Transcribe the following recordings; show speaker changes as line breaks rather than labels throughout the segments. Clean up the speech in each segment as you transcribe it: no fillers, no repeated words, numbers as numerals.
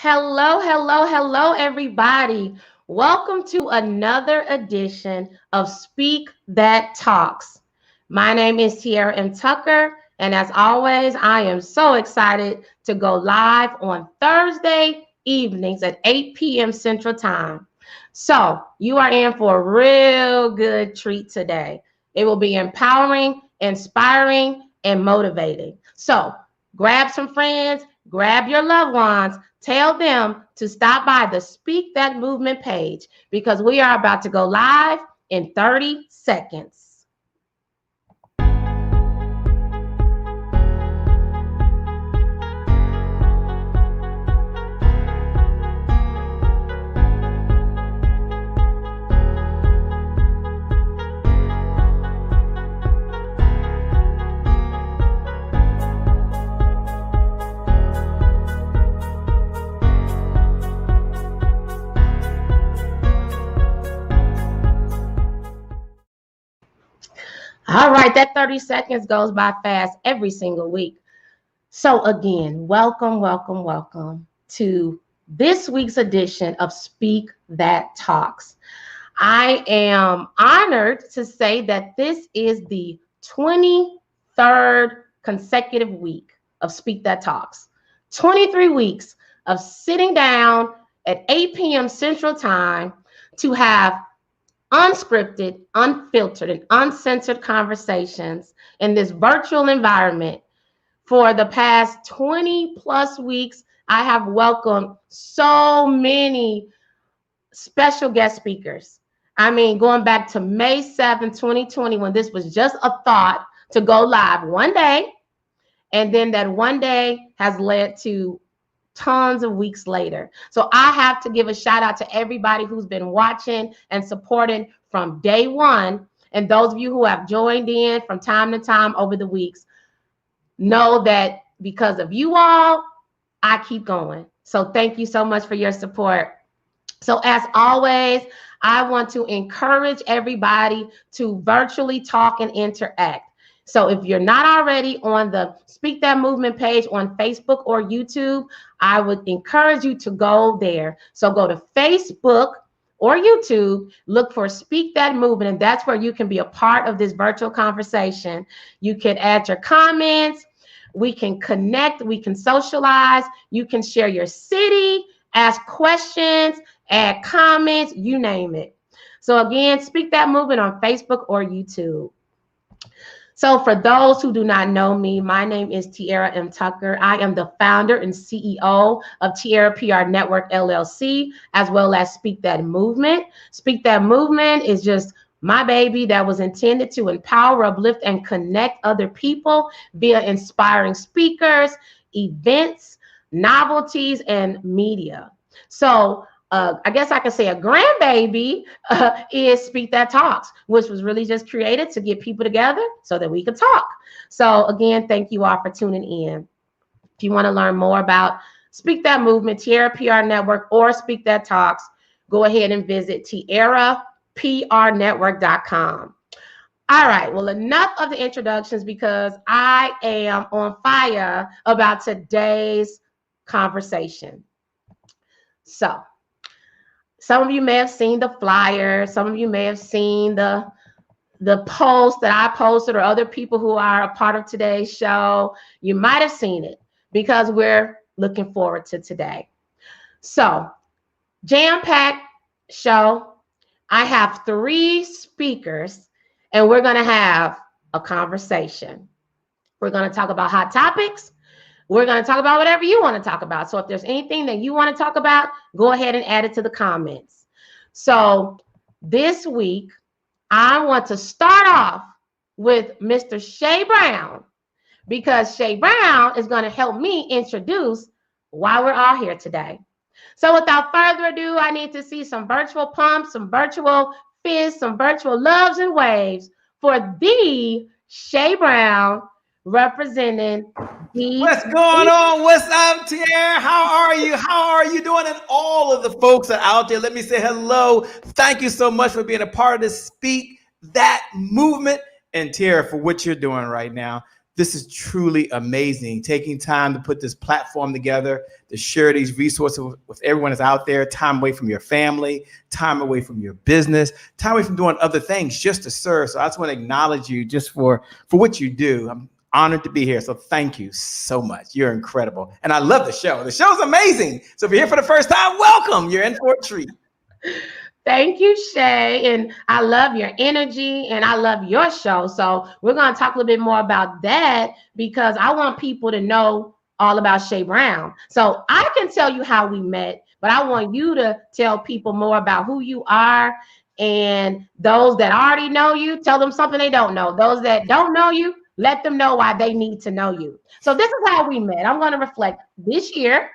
Hello, hello, hello, everybody. Welcome to another edition of Speak That Talks. My name is Tiara M. and as always, I am so excited to go live on Thursday evenings at 8 p.m. Central Time. So, you are in for a real good treat today. It will be empowering, inspiring, and motivating. So, grab some friends, grab your loved ones. Tell them to stop by the Speak That Movement page because we are about to go live in 30 seconds. All right, that 30 seconds goes by fast every single week. So again, welcome to this week's edition of Speak That Talks. I am honored to say that this is the 23rd consecutive week of Speak That Talks. 23 weeks of sitting down at 8 p.m. Central Time to have unscripted, unfiltered, and uncensored conversations in this virtual environment. For the past 20 plus weeks, I have welcomed so many special guest speakers. I mean, going back to May 7th, 2020, when this was just a thought to go live one day. And then that one day has led to tons of weeks later. So I have to give a shout out to everybody who's been watching and supporting from day one. And those of you who have joined in from time to time over the weeks, know that because of you all, I keep going. So thank you so much for your support. So as always, I want to encourage everybody to virtually talk and interact. So if you're not already on the Speak That Movement page on Facebook or YouTube, I would encourage you to go there. So go to Facebook or YouTube, look for Speak That Movement, and that's where you can be a part of this virtual conversation. You can add your comments, we can connect, we can socialize, you can share your city, ask questions, add comments, you name it. So again, Speak That Movement on Facebook or YouTube. So for those who do not know me, my name is Tiara M. Tucker. I am the founder and CEO of Tiara PR Network, LLC, as well as Speak That Movement. Speak That Movement is just my baby that was intended to empower, uplift, and connect other people via inspiring speakers, events, novelties, and media. So I guess I could say a grandbaby is Speak That Talks, which was really just created to get people together so that we could talk. So again, thank you all for tuning in. If you want to learn more about Speak That Movement, Tiara PR Network, or Speak That Talks, go ahead and visit tiaraprnetwork.com. All right, well, enough of the introductions because I am on fire about today's conversation. So, some of you may have seen the flyer. Some of you may have seen the post that I posted or other people who are a part of today's show. You might have seen it because we're looking forward to today. So, jam-packed show. I have 3 speakers and we're going to have a conversation. We're going to talk about hot topics. We're going to talk about whatever you want to talk about. So if there's anything that you want to talk about, go ahead and add it to the comments. So this week, I want to start off with Mr. Shay Brown because Shay Brown is going to help me introduce why we're all here today. So without further ado, I need to see some virtual pumps, some virtual fists, some virtual loves and waves for the Shay Brown representing
What's going on? What's up, Tiara? How are you? How are you doing? And all of the folks that are out there, let me say hello. Thank you so much for being a part of this Speak That Movement. And Tiara, for what you're doing right now. This is truly amazing. Taking time to put this platform together, to share these resources with everyone that's out there, time away from your family, time away from your business, time away from doing other things just to serve. So I just want to acknowledge you just for what you do. I'm honored to be here. So thank you so much. You're incredible. And I love the show. The show's amazing. So if you're here for the first time, welcome. You're in for a treat.
Thank you, Shay. And I love your energy and I love your show. So we're going to talk a little bit more about that because I want people to know all about Shay Brown. So I can tell you how we met, but I want you to tell people more about who you are. And those that already know you, tell them something they don't know. Those that don't know you, let them know why they need to know you. So this is how we met. I'm going to reflect this year.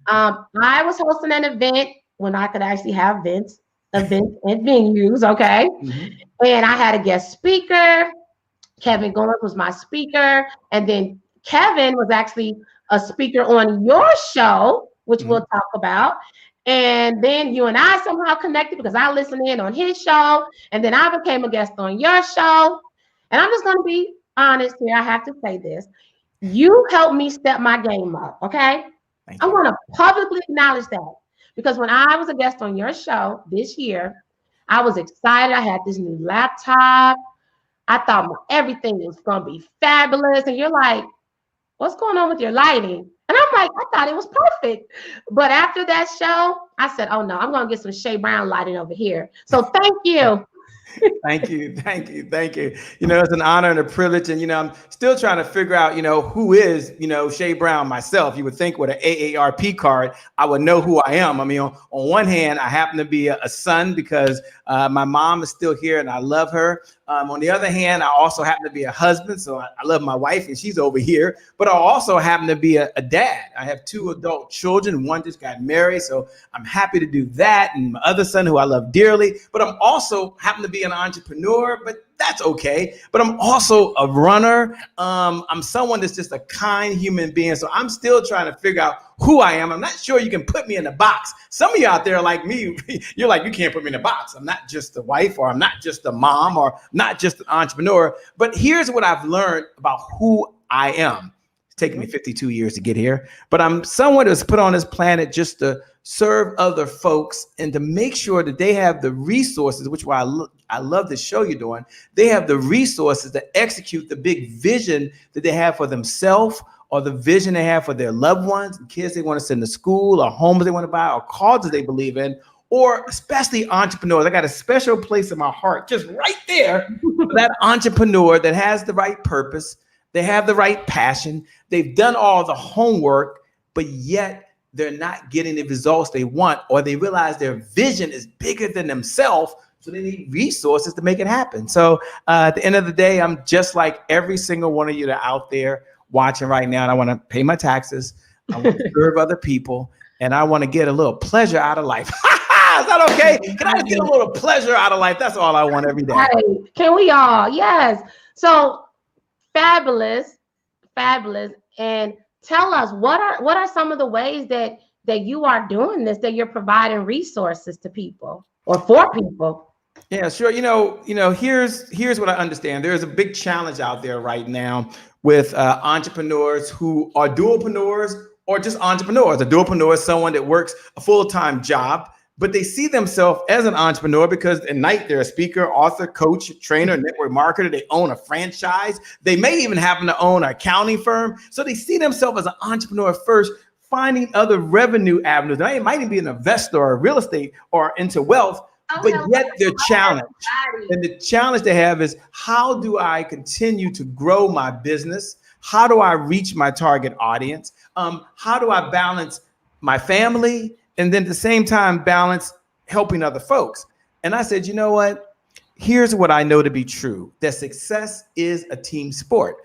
I was hosting an event when I could actually have events and venues, okay? Mm-hmm. And I had a guest speaker. Kevin Gork was my speaker. And then Kevin was actually a speaker on your show, which we'll talk about. And then you and I somehow connected because I listened in on his show. And then I became a guest on your show. And I'm just going to be honest here. I have to say this. You helped me step my game up, okay? I'm going to publicly acknowledge that. Because when I was a guest on your show this year, I was excited. I had this new laptop. I thought everything was going to be fabulous. And you're like, what's going on with your lighting? And I'm like, I thought it was perfect. But after that show, I said, oh no, I'm going to get some Shay Brown lighting over here. So thank you.
Thank you. It's an honor and a privilege. And, I'm still trying to figure out, who is, Shay Brown myself. You would think with an AARP card, I would know who I am. I mean, on one hand, I happen to be a son because my mom is still here and I love her. On the other hand, I also happen to be a husband. So I love my wife and she's over here. But I also happen to be a dad. I have 2 adult children. One just got married. So I'm happy to do that. And my other son, who I love dearly. But I'm also happen to be an entrepreneur, but that's okay. But I'm also a runner. I'm someone that's just a kind human being. So I'm still trying to figure out who I am. I'm not sure you can put me in a box. Some of you out there are like me. You're like, you can't put me in a box. I'm not just a wife, or I'm not just a mom, or not just an entrepreneur. But here's what I've learned about who I am. It's taken me 52 years to get here. But I'm someone that's put on this planet just to serve other folks and to make sure that they have the resources, which why I love the show you're doing. They have the resources to execute the big vision that they have for themselves, or the vision they have for their loved ones, kids they want to send to school, or homes they want to buy, or causes they believe in, or especially entrepreneurs. I got a special place in my heart just right there for that entrepreneur that has the right purpose. They have the right passion. They've done all the homework, but yet they're not getting the results they want, or they realize their vision is bigger than themselves. So they need resources to make it happen. So at the end of the day, I'm just like every single one of you that are out there watching right now. And I want to pay my taxes. I want to serve other people. And I want to get a little pleasure out of life. Is that okay? Can I just get a little pleasure out of life? That's all I want every day.
Right. Can we all? Yes. So fabulous. And tell us, what are some of the ways that you are doing this, that you're providing resources to people or for people?
Yeah, sure. Here's what I understand. There's a big challenge out there right now with entrepreneurs who are dualpreneurs or just entrepreneurs. A dualpreneur is someone that works a full-time job, but they see themselves as an entrepreneur because at night they're a speaker, author, coach, trainer, network marketer. They own a franchise. They may even happen to own an accounting firm. So they see themselves as an entrepreneur first, finding other revenue avenues. They might even be an investor or real estate or into wealth, but yet they're challenged. And the challenge they have is, how do I continue to grow my business? How do I reach my target audience? How do I balance my family? And then at the same time, balance helping other folks. And I said, you know what? Here's what I know to be true, that success is a team sport.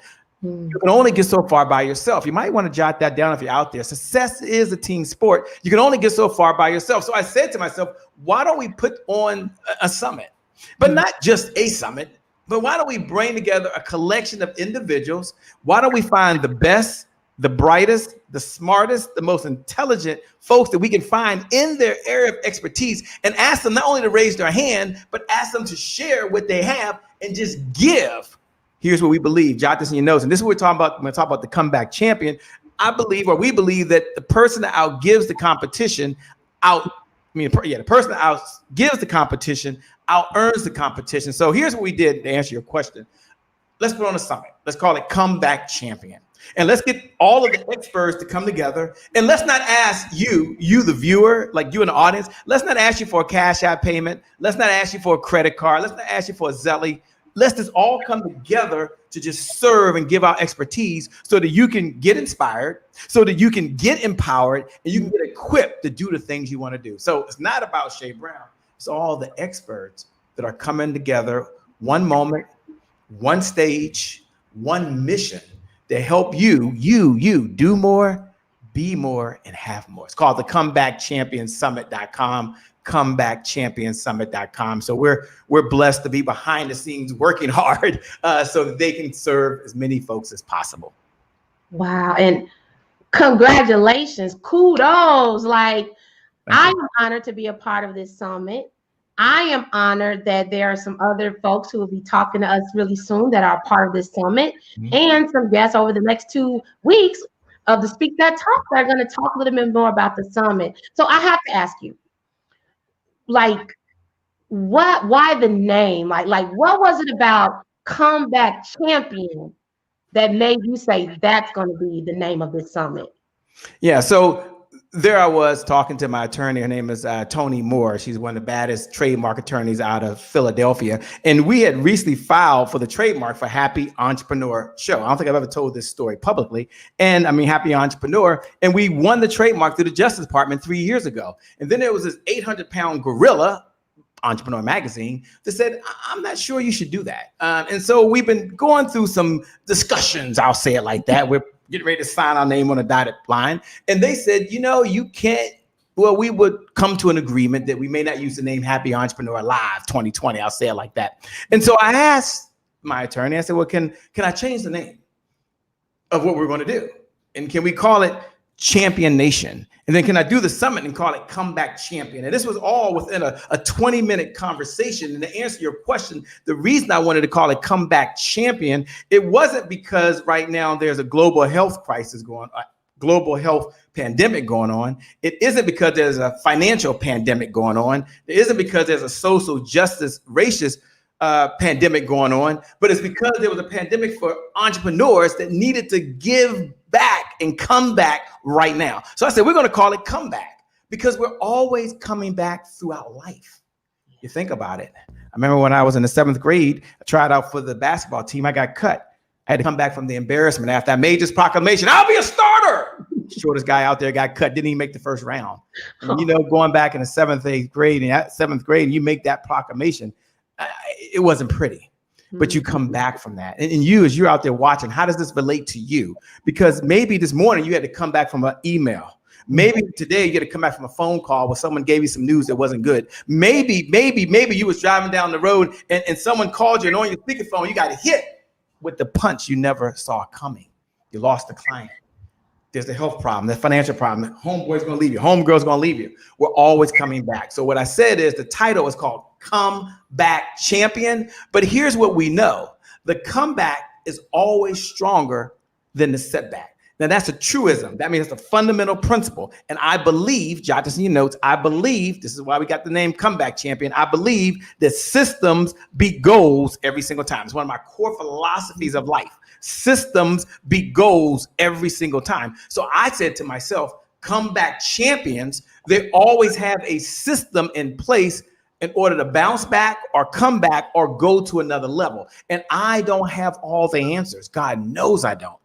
You can only get so far by yourself. You might want to jot that down if you're out there. Success is a team sport. You can only get so far by yourself. So I said to myself, why don't we put on a summit? But not just a summit, but why don't we bring together a collection of individuals? Why don't we find the best, the brightest, the smartest, the most intelligent folks that we can find in their area of expertise, and ask them not only to raise their hand, but ask them to share what they have and just give Here's what we believe. Jot this in your notes. And this is what we're talking about when we talk about the comeback champion. I believe, or we believe, that the person that outgives the competition the person that outgives the competition out earns the competition. So here's what we did to answer your question. Let's put on a summit. Let's call it Comeback Champion. And let's get all of the experts to come together. And let's not ask you, the viewer, like you in the audience, let's not ask you for a Cash App payment. Let's not ask you for a credit card. Let's not ask you for a Zelle. Let's just all come together to just serve and give our expertise so that you can get inspired, so that you can get empowered, and you can get equipped to do the things you want to do. So it's not about Shay Brown. It's all the experts that are coming together, one moment, one stage, one mission to help you do more, be more, and have more. It's called the comebackchampionsummit.com, comebackchampionsummit.com. So we're blessed to be behind the scenes working hard so that they can serve as many folks as possible.
Wow. And congratulations, kudos. Like, I am honored to be a part of this summit. I am honored that there are some other folks who will be talking to us really soon that are part of this summit, and some guests over the next 2 weeks of the Speak That Talk that are going to talk a little bit more about the summit. So I have to ask you, like, why the name? Like what was it about Comeback Champion that made you say that's going to be the name of this summit?
Yeah, so there I was talking to my attorney. Her name is Toni Moore. She's one of the baddest trademark attorneys out of Philadelphia. And we had recently filed for the trademark for Happy Entrepreneur Show. I don't think I've ever told this story publicly. And I mean, Happy Entrepreneur. And we won the trademark through the Justice Department 3 years ago. And then there was this 800-pound gorilla, Entrepreneur Magazine, that said, I'm not sure you should do that. And so we've been going through some discussions, I'll say it like that. We're getting ready to sign our name on a dotted line. And they said, you can't, well, we would come to an agreement that we may not use the name Happy Entrepreneur Live 2020. I'll say it like that. And so I asked my attorney, I said, well, can I change the name of what we're going to do? And can we call it Champion Nation? And then can I do the summit and call it Comeback Champion? And this was all within a 20-minute conversation. And to answer your question, the reason I wanted to call it Comeback Champion, it wasn't because right now there's a global health crisis going on, global health pandemic going on. It isn't because there's a financial pandemic going on. It isn't because there's a social justice, racist pandemic going on, but it's because there was a pandemic for entrepreneurs that needed to give back and come back right now. So I said, we're going to call it Comeback because we're always coming back throughout life. You think about it. I remember when I was in the 7th grade, I tried out for the basketball team. I got cut. I had to come back from the embarrassment after I made this proclamation. I'll be a starter. Shortest guy out there got cut, didn't even make the first round. And, going back in the 7th, 8th grade, and at 7th grade, you make that proclamation. It wasn't pretty. But you come back from that. And you, as you're out there watching, how does this relate to you? Because maybe this morning you had to come back from an email. Maybe today you had to come back from a phone call where someone gave you some news that wasn't good. Maybe you was driving down the road and someone called you, and on your speakerphone, you got hit with the punch you never saw coming. You lost a client. There's a health problem, the financial problem. Homeboy's going to leave you. Homegirl's going to leave you. We're always coming back. So what I said is the title is called Comeback Champion. But here's what we know. The comeback is always stronger than the setback. Now, that's a truism. That means it's a fundamental principle. And I believe, jot this in your notes, I believe, this is why we got the name Comeback Champion. I believe that systems beat goals every single time. It's one of my core philosophies of life. Systems beat goals every single time. So I said to myself, comeback champions, they always have a system in place in order to bounce back or come back or go to another level. And I don't have all the answers. God knows I don't.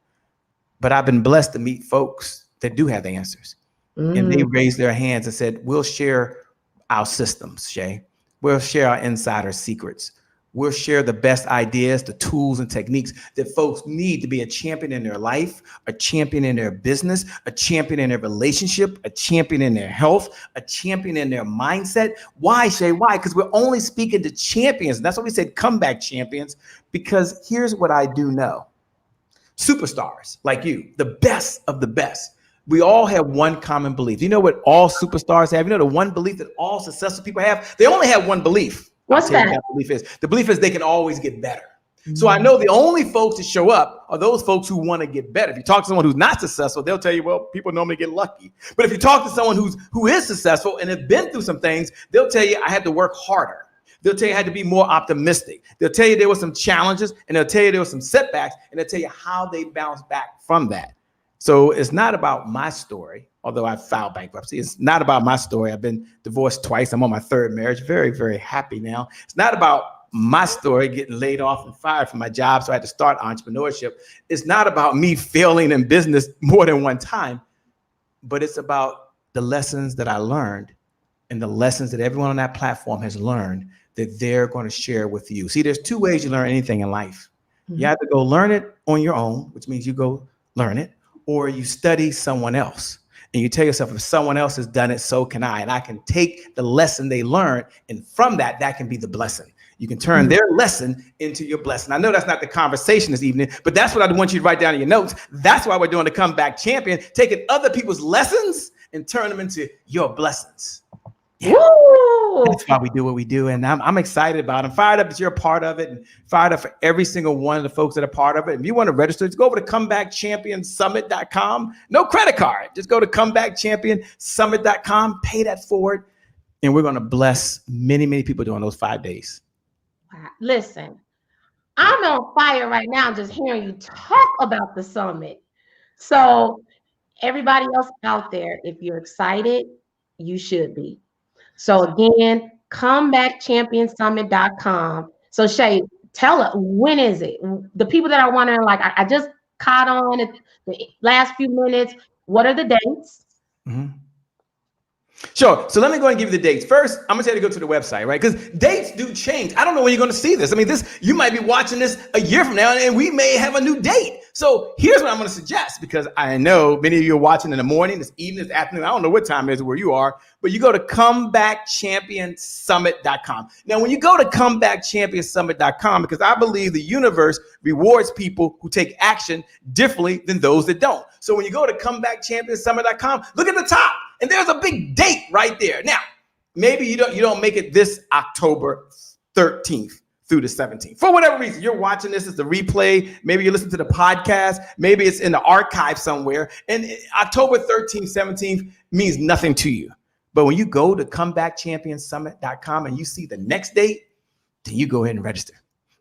But I've been blessed to meet folks that do have the answers. And they raised their hands and said, we'll share our systems, Shay. We'll share our insider secrets. We'll share the best ideas, the tools and techniques that folks need to be a champion in their life, a champion in their business, a champion in their relationship, a champion in their health, a champion in their mindset. Why, Shay? Why? Because we're only speaking to champions. And that's why we said comeback champions, because here's what I do know. Superstars like you, the best of the best, we all have one common belief. You know what all superstars have? You know the one belief that all successful people have? They only have one belief.
What's that?
Belief is. The belief is they can always get better. So I know the only folks that show up are those folks who want to get better. If you talk to someone who's not successful, they'll tell you, well, people normally get lucky. But if you talk to someone who is successful and has been through some things, they'll tell you I had to work harder. They'll tell you I had to be more optimistic. They'll tell you there were some challenges, and they'll tell you there were some setbacks, and they'll tell you how they bounced back from that. So it's not about my story, although I filed bankruptcy. It's not about my story. I've been divorced twice. I'm on my third marriage. Very, very happy now. It's not about my story, getting laid off and fired from my job, so I had to start entrepreneurship. It's not about me failing in business more than one time, but it's about the lessons that I learned and the lessons that everyone on that platform has learned that they're going to share with you. See, there's two ways you learn anything in life. Mm-hmm. You have to go learn it on your own, which means you go learn it, or you study someone else. And you tell yourself, if someone else has done it, so can I. And I can take the lesson they learned, and from that can be the blessing. You can turn their lesson into your blessing. I know that's not the conversation this evening, but that's what I want you to write down in your notes. That's why we're doing the Comeback Champion, taking other people's lessons and turn them into your blessings. Yeah. That's why we do what we do. And I'm excited about it. I'm fired up that you're a part of it, and fired up for every single one of the folks that are part of it. If you want to register, just go over to comebackchampionsummit.com. No credit card. Just go to comebackchampionsummit.com, pay that forward, and we're going to bless many, many people during those 5 days.
Listen, I'm on fire right now just hearing you talk about the summit. So everybody else out there, if you're excited, you should be. So again, comebackchampionsummit.com. So Shay, tell us, when is it? The people that are wondering, like, I just caught on at the last few minutes. What are the dates?
Mm-hmm. Sure. So let me go and give you the dates. First, I'm going to tell you to go to the website, right? Because dates do change. I don't know when you're going to see this. I mean, you might be watching this a year from now, and we may have a new date. So here's what I'm going to suggest, because I know many of you are watching in the morning, this evening, this afternoon. I don't know what time it is where you are, but you go to comebackchampionsummit.com. Now, when you go to comebackchampionsummit.com, because I believe the universe rewards people who take action differently than those that don't. So when you go to comebackchampionsummit.com, look at the top. And there's a big date right there. Now, maybe you don't make it this October 13th through the 17th. For whatever reason, you're watching this as the replay. Maybe you listen to the podcast. Maybe it's in the archive somewhere. And October 13th, 17th means nothing to you. But when you go to comebackchampionsummit.com and you see the next date, then you go ahead and register.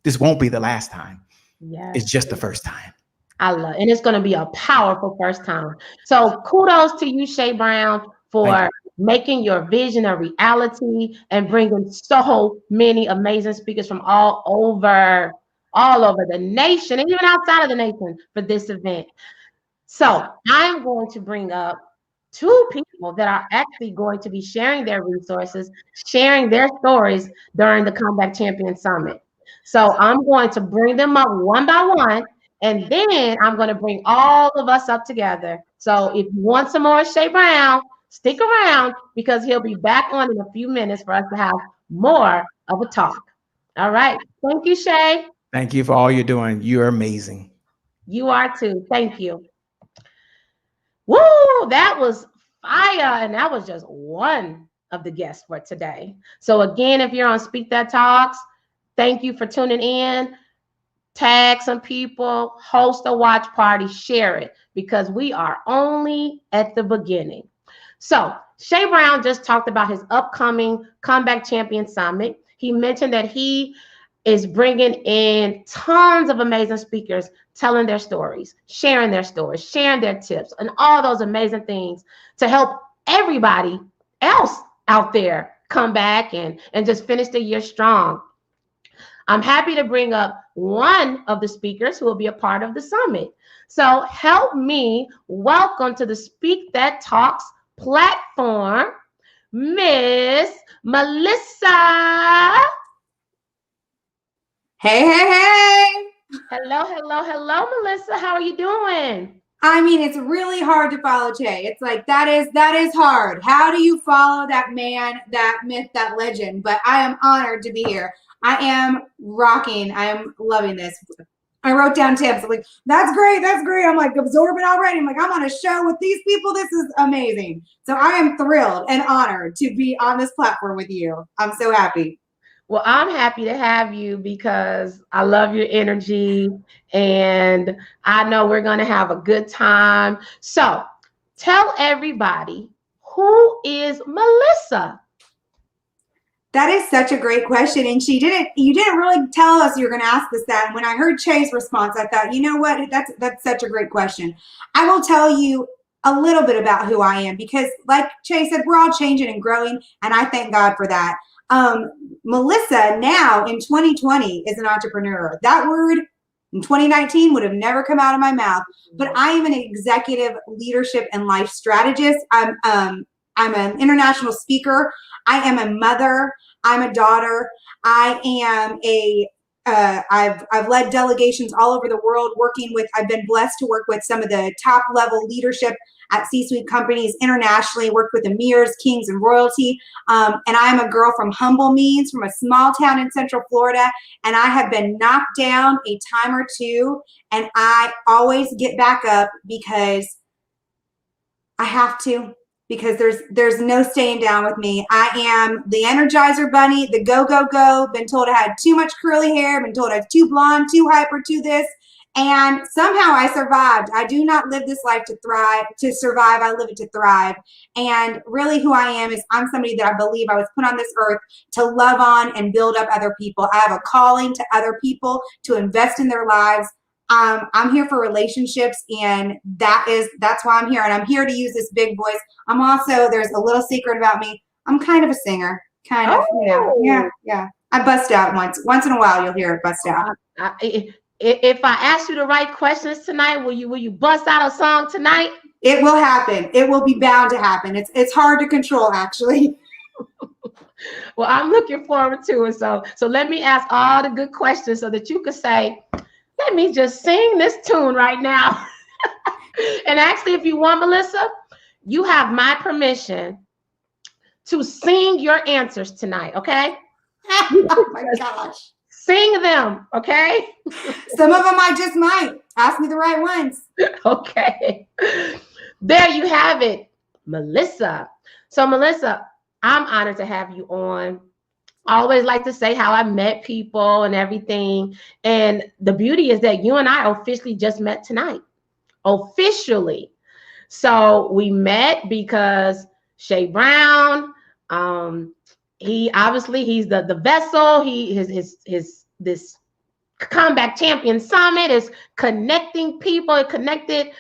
This won't be the last time. Yes. It's just the first time.
I love it. And it's going to be a powerful first time. So kudos to you, Shay Brown, for making your vision a reality and bringing so many amazing speakers from all over the nation and even outside of the nation for this event. So I'm going to bring up two people that are actually going to be sharing their resources, sharing their stories during the Comeback Champion Summit. So I'm going to bring them up one by one. And then I'm going to bring all of us up together. So if you want some more Shay Brown, stick around, because he'll be back on in a few minutes for us to have more of a talk. All right. Thank you, Shay.
Thank you for all you're doing. You're amazing.
You are too. Thank you. Woo, that was fire. And that was just one of the guests for today. So again, if you're on Speak That Talks, thank you for tuning in. Tag some people, host a watch party, share it, because we are only at the beginning. So Shay Brown just talked about his upcoming Comeback Champion Summit. He mentioned that he is bringing in tons of amazing speakers, telling their stories, sharing their tips, and all those amazing things to help everybody else out there come back and just finish the year strong. I'm happy to bring up one of the speakers who will be a part of the summit. So help me welcome to the Speak That Talks platform, Miss Melissa.
Hey.
Hello, Melissa. How are you doing?
I mean, it's really hard to follow Jay. It's like, that is hard. How do you follow that man, that myth, that legend? But I am honored to be here. I am rocking. I am loving this. I wrote down tips. I'm like, that's great. I'm like absorbing already. I'm like, I'm on a show with these people. This is amazing. So I am thrilled and honored to be on this platform with you. I'm so happy.
Well, I'm happy to have you because I love your energy and I know we're going to have a good time. So tell everybody, who is Melissa?
That is such a great question. And you didn't really tell us you were going to ask us that. And when I heard Che's response, I thought, you know what? That's such a great question. I will tell you a little bit about who I am because like Che said, we're all changing and growing. And I thank God for that. Melissa now in 2020 is an entrepreneur. That word in 2019 would have never come out of my mouth, but I am an executive leadership and life strategist. I'm an international speaker. I am a mother. I'm a daughter. I am I've led delegations all over the world I've been blessed to work with some of the top level leadership at C-suite companies internationally, worked with emirs, kings, and royalty. And I'm a girl from humble means, from a small town in Central Florida. And I have been knocked down a time or two. And I always get back up because I have to, because there's no staying down with me. I am the Energizer Bunny, the go. Been told I had too much curly hair, been told I was too blonde, too hyper, too this. And somehow I survived. I do not live this life to survive. I live it to thrive. And really who I am is I'm somebody that I believe I was put on this earth to love on and build up other people. I have a calling to other people to invest in their lives. I'm here for relationships, and that's why I'm here. And I'm here to use this big voice. I'm also, there's a little secret about me. I'm kind of a singer, kind of, yeah. I bust out once in a while. You'll hear it bust out.
If I ask you the right questions tonight, will you bust out a song tonight?
It will happen. It will be bound to happen. It's hard to control, actually.
Well, I'm looking forward to it. So let me ask all the good questions so that you could say, let me just sing this tune right now. And actually, if you want, Melissa, you have my permission to sing your answers tonight, okay?
Oh my gosh.
Sing them, okay?
Some of them I just might. Ask me the right ones.
Okay. There you have it, Melissa. So, Melissa, I'm honored to have you on. I always like to say how I met people and everything. And the beauty is that you and I officially just met tonight. Officially. So we met because Shay Brown, he's the vessel. This Comeback Champion Summit is connecting people. It connected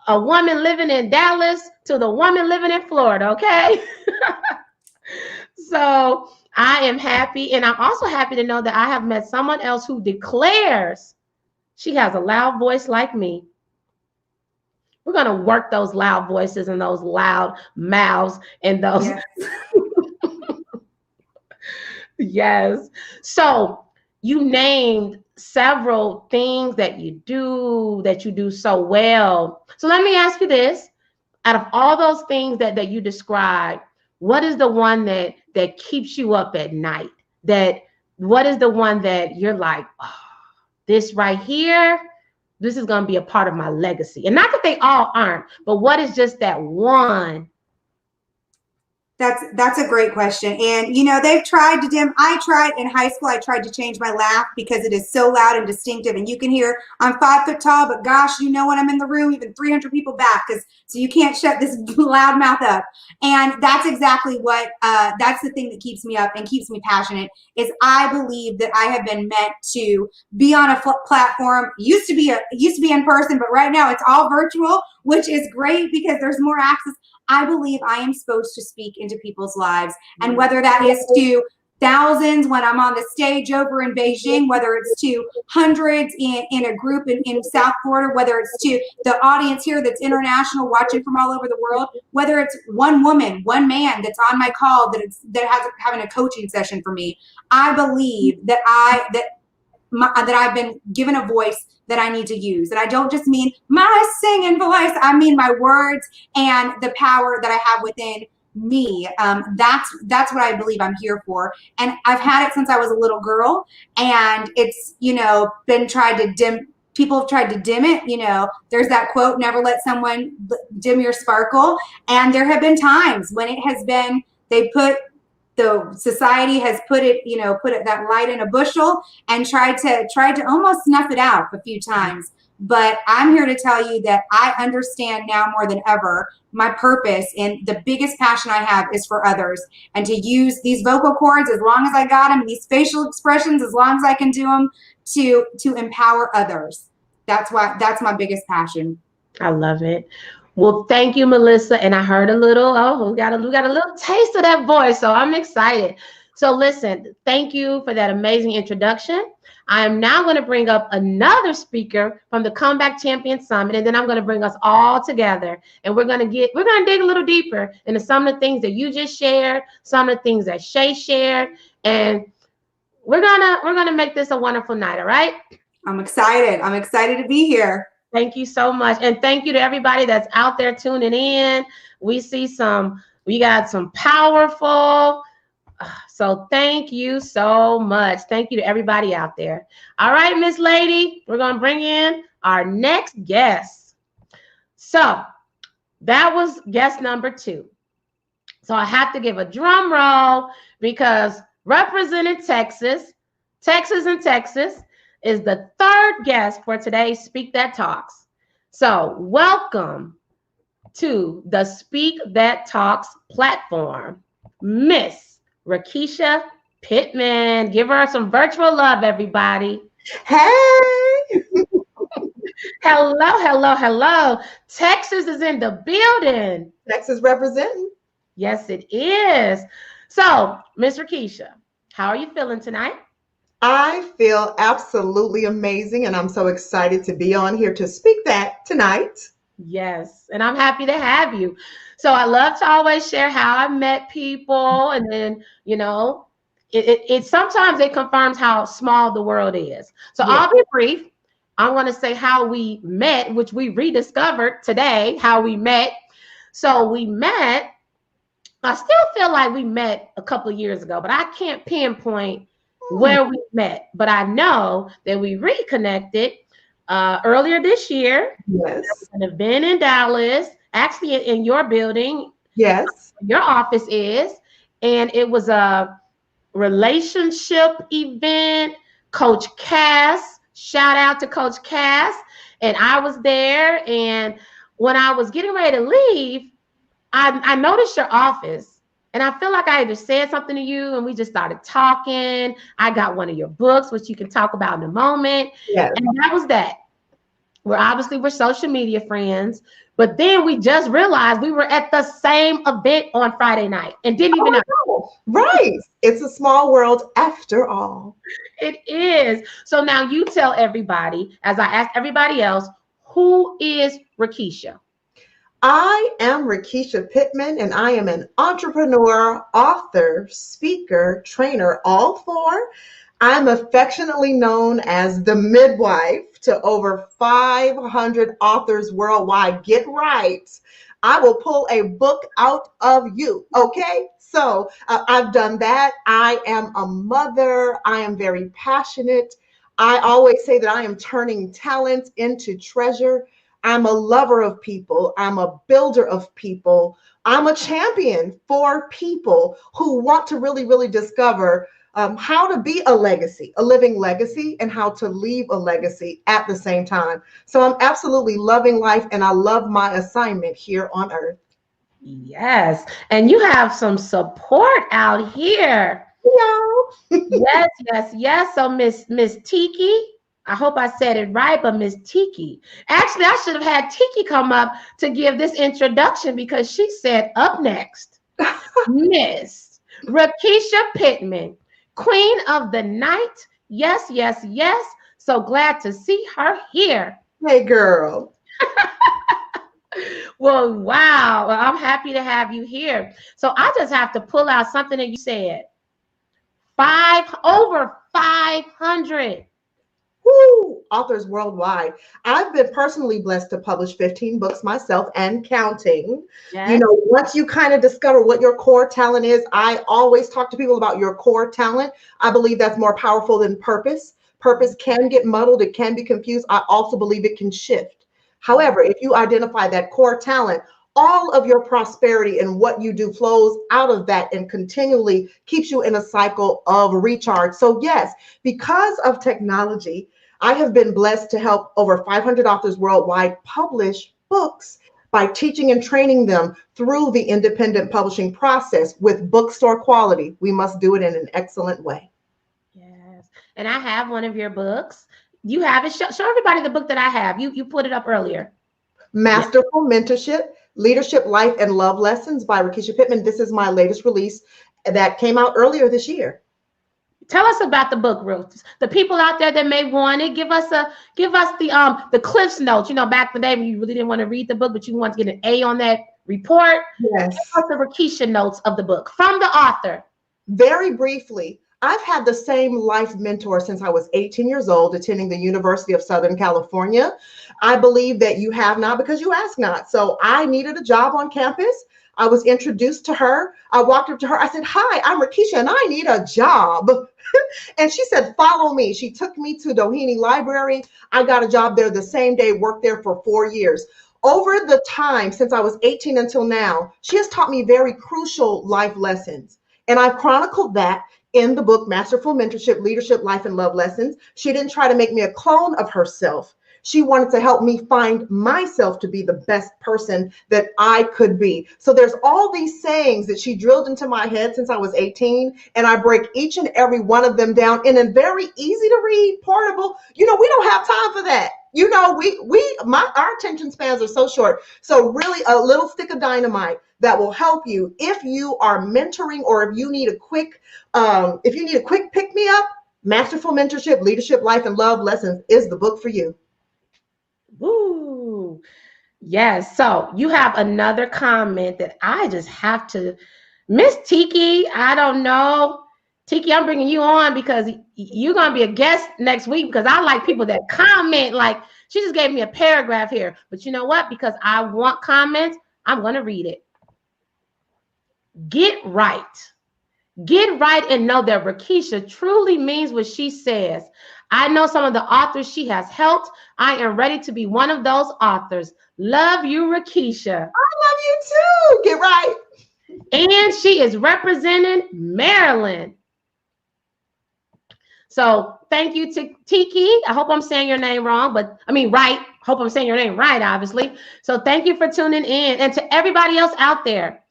a woman living in Dallas to the woman living in Florida, okay? So I am happy, and I'm also happy to know that I have met someone else who declares she has a loud voice like me. We're going to work those loud voices and those loud mouths and those. Yes. Yes. So you named several things that you do so well. So let me ask you this. Out of all those things that you described, what is the one that keeps you up at night? What is the one that you're like, oh, this right here, this is going to be a part of my legacy? And not that they all aren't, but what is just that one?
That's a great question. And, they've tried to I tried in high school, I tried to change my laugh because it is so loud and distinctive. And you can hear, I'm 5 foot tall, but gosh, when I'm in the room, even 300 people back, so you can't shut this loud mouth up. And that's exactly what, that's the thing that keeps me up and keeps me passionate, is I believe that I have been meant to be on a platform. Used to be in person, but right now it's all virtual, which is great because there's more access. I believe I am supposed to speak into people's lives. And whether that is to thousands when I'm on the stage over in Beijing, whether it's to hundreds in a group in South Florida, whether it's to the audience here that's international watching from all over the world, whether it's one woman, one man that's on my call having a coaching session for me, I believe that I've been given a voice that I need to use. And I don't just mean my singing voice, I mean my words and the power that I have within me. That's what I believe I'm here for. And I've had it since I was a little girl, and it's, been tried to dim. People have tried to dim it. There's that quote, never let someone dim your sparkle. And there have been times when it has been, they put the society has put it, put it that light in a bushel and tried to almost snuff it out a few times. But I'm here to tell you that I understand now more than ever my purpose, and the biggest passion I have is for others, and to use these vocal cords as long as I got them, these facial expressions as long as I can do them, to empower others. That's my biggest passion.
I love it. Well, thank you, Melissa. And I heard a little, we got a little taste of that voice. So I'm excited. So listen, thank you for that amazing introduction. I am now going to bring up another speaker from the Comeback Champion Summit, and then I'm going to bring us all together, and we're going to dig a little deeper into some of the things that you just shared, some of the things that Shay shared, and we're gonna make this a wonderful night. All right.
I'm excited. I'm excited to be here.
Thank you so much. And thank you to everybody that's out there tuning in. We got some powerful. So thank you so much. Thank you to everybody out there. All right, Miss Lady, we're going to bring in our next guest. So that was guest number 2. So I have to give a drum roll because representing Texas is the 3rd guest for today's Speak That Talks. So welcome to the Speak That Talks platform, Miss Rakisha Pittman. Give her some virtual love, everybody.
Hey!
Hello. Texas is in the building.
Texas representing.
Yes, it is. So, Miss Rakisha, how are you feeling tonight?
I feel absolutely amazing, and I'm so excited to be on here to speak that tonight.
Yes, and I'm happy to have you. So I love to always share how I met people, and then, it sometimes it confirms how small the world is. So
Yeah.
I'll be brief. I'm going to say how we met, which we rediscovered today, how we met. So we met, I still feel like we met a couple of years ago, but I can't pinpoint where we met. But I know that we reconnected earlier this year.
Yes.
An event in Dallas, actually in your building.
Yes.
Your office is, and it was a relationship event. Coach Cass, shout out to Coach Cass, and I was there. And when I was getting ready to leave, I noticed your office, and I feel like I either said something to you, and we just started talking. I got one of your books, which you can talk about in a moment.
Yes.
And that was that. We're social media friends, but then we just realized we were at the same event on Friday night and didn't even know.
Right. It's a small world after all.
It is. So now you tell everybody, as I asked everybody else, who is Rakisha?
I am Rakisha Pittman, and I am an entrepreneur, author, speaker, trainer, all 4. I'm affectionately known as the midwife to over 500 authors worldwide. Get right. I will pull a book out of you. Okay. So I've done that. I am a mother. I am very passionate. I always say that I am turning talent into treasure. I'm a lover of people. I'm a builder of people. I'm a champion for people who want to really, really discover how to be a legacy, a living legacy, and how to leave a legacy at the same time. So I'm absolutely loving life, and I love my assignment here on earth.
Yes. And you have some support out here.
Yeah.
Yes. So Miss Tiki, I hope I said it right, but Miss Tiki. Actually, I should have had Tiki come up to give this introduction because she said up next, Miss Rakisha Pittman, Queen of the Night. Yes. So glad to see her here.
Hey, girl.
Well, wow. Well, I'm happy to have you here. So I just have to pull out something that you said. Over 500.
Woo, authors worldwide. I've been personally blessed to publish 15 books myself and counting.
Yes.
Once you kind of discover what your core talent is, I always talk to people about your core talent. I believe that's more powerful than purpose. Purpose can get muddled. It can be confused. I also believe it can shift. However, if you identify that core talent, all of your prosperity and what you do flows out of that and continually keeps you in a cycle of recharge. So yes, because of technology, I have been blessed to help over 500 authors worldwide publish books by teaching and training them through the independent publishing process with bookstore quality. We must do it in an excellent way.
Yes. And I have one of your books. You have it. Show everybody the book that I have. You put it up earlier.
Masterful Mentorship, Leadership, Life, and Love Lessons by Rakisha Pittman. This is my latest release that came out earlier this year.
Tell us about the book, Ruth. The people out there that may want it, give us the Cliff's Notes. You know, back in the day when you really didn't want to read the book, but you want to get an A on that report.
Yes.
Give us the Rakisha notes of the book from the author.
Very briefly, I've had the same life mentor since I was 18 years old, attending the University of Southern California. I believe that you have not because you ask not. So I needed a job on campus. I was introduced to her. I walked up to her. I said, "Hi, I'm Rakisha and I need a job." And she said, "Follow me." She took me to Doheny Library. I got a job there the same day, worked there for 4 years. Over the time since I was 18 until now, she has taught me very crucial life lessons. And I've chronicled that in the book, Masterful Mentorship, Leadership, Life, and Love Lessons. She didn't try to make me a clone of herself. She wanted to help me find myself to be the best person that I could be. So there's all these sayings that she drilled into my head since I was 18, and I break each and every one of them down in a very easy to read, portable. You know, we don't have time for that. You know, our attention spans are so short. So really a little stick of dynamite that will help you if you are mentoring or if you need a quick pick me up. Masterful Mentorship, Leadership, Life, and Love Lessons is the book for you.
Woo. Yes. So you have another comment that I just have to, Miss Tiki. I don't know. Tiki, I'm bringing you on because you're going to be a guest next week because I like people that comment. Like she just gave me a paragraph here. But you know what? Because I want comments, I'm going to read it. Get right. Get right and know that Rakisha truly means what she says. I know some of the authors she has helped. I am ready to be one of those authors. Love you, Rakisha.
I love you too. Get right.
And she is representing Maryland. So thank you to Tiki. I hope I'm saying your name wrong, but I mean right. Hope I'm saying your name right, obviously. So thank you for tuning in. And to everybody else out there,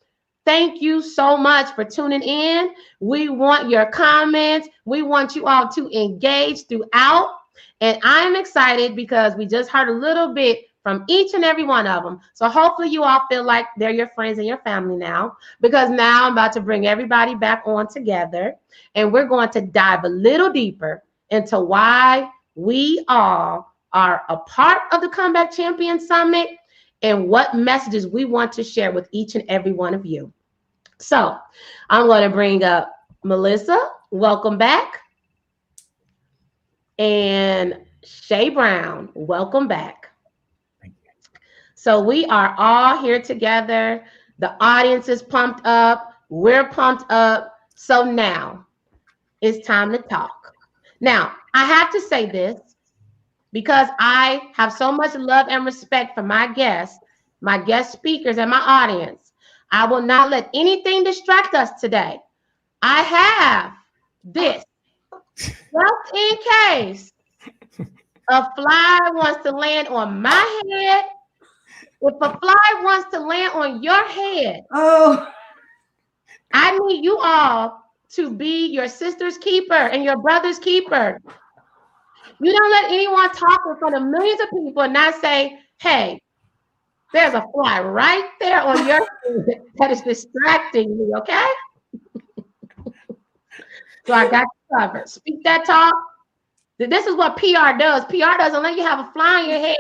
thank you so much for tuning in. We want your comments. We want you all to engage throughout. And I'm excited because we just heard a little bit from each and every one of them. So hopefully you all feel like they're your friends and your family now, because now I'm about to bring everybody back on together and we're going to dive a little deeper into why we all are a part of the Comeback Champion Summit and what messages we want to share with each and every one of you. So I'm going to bring up Melissa. Welcome back. And Shay Brown, welcome back. So we are all here together. The audience is pumped up. We're pumped up. So now it's time to talk. Now, I have to say this because I have so much love and respect for my guests, my guest speakers, and my audience. I will not let anything distract us today. I have this just in case a fly wants to land on my head. If a fly wants to land on your head, I need you all to be your sister's keeper and your brother's keeper. You don't let anyone talk in front of millions of people and not say, "Hey, there's a fly right there on your head that is distracting me," okay? So I got you covered. Speak that talk. This is what PR does. PR doesn't let you have a fly on your head.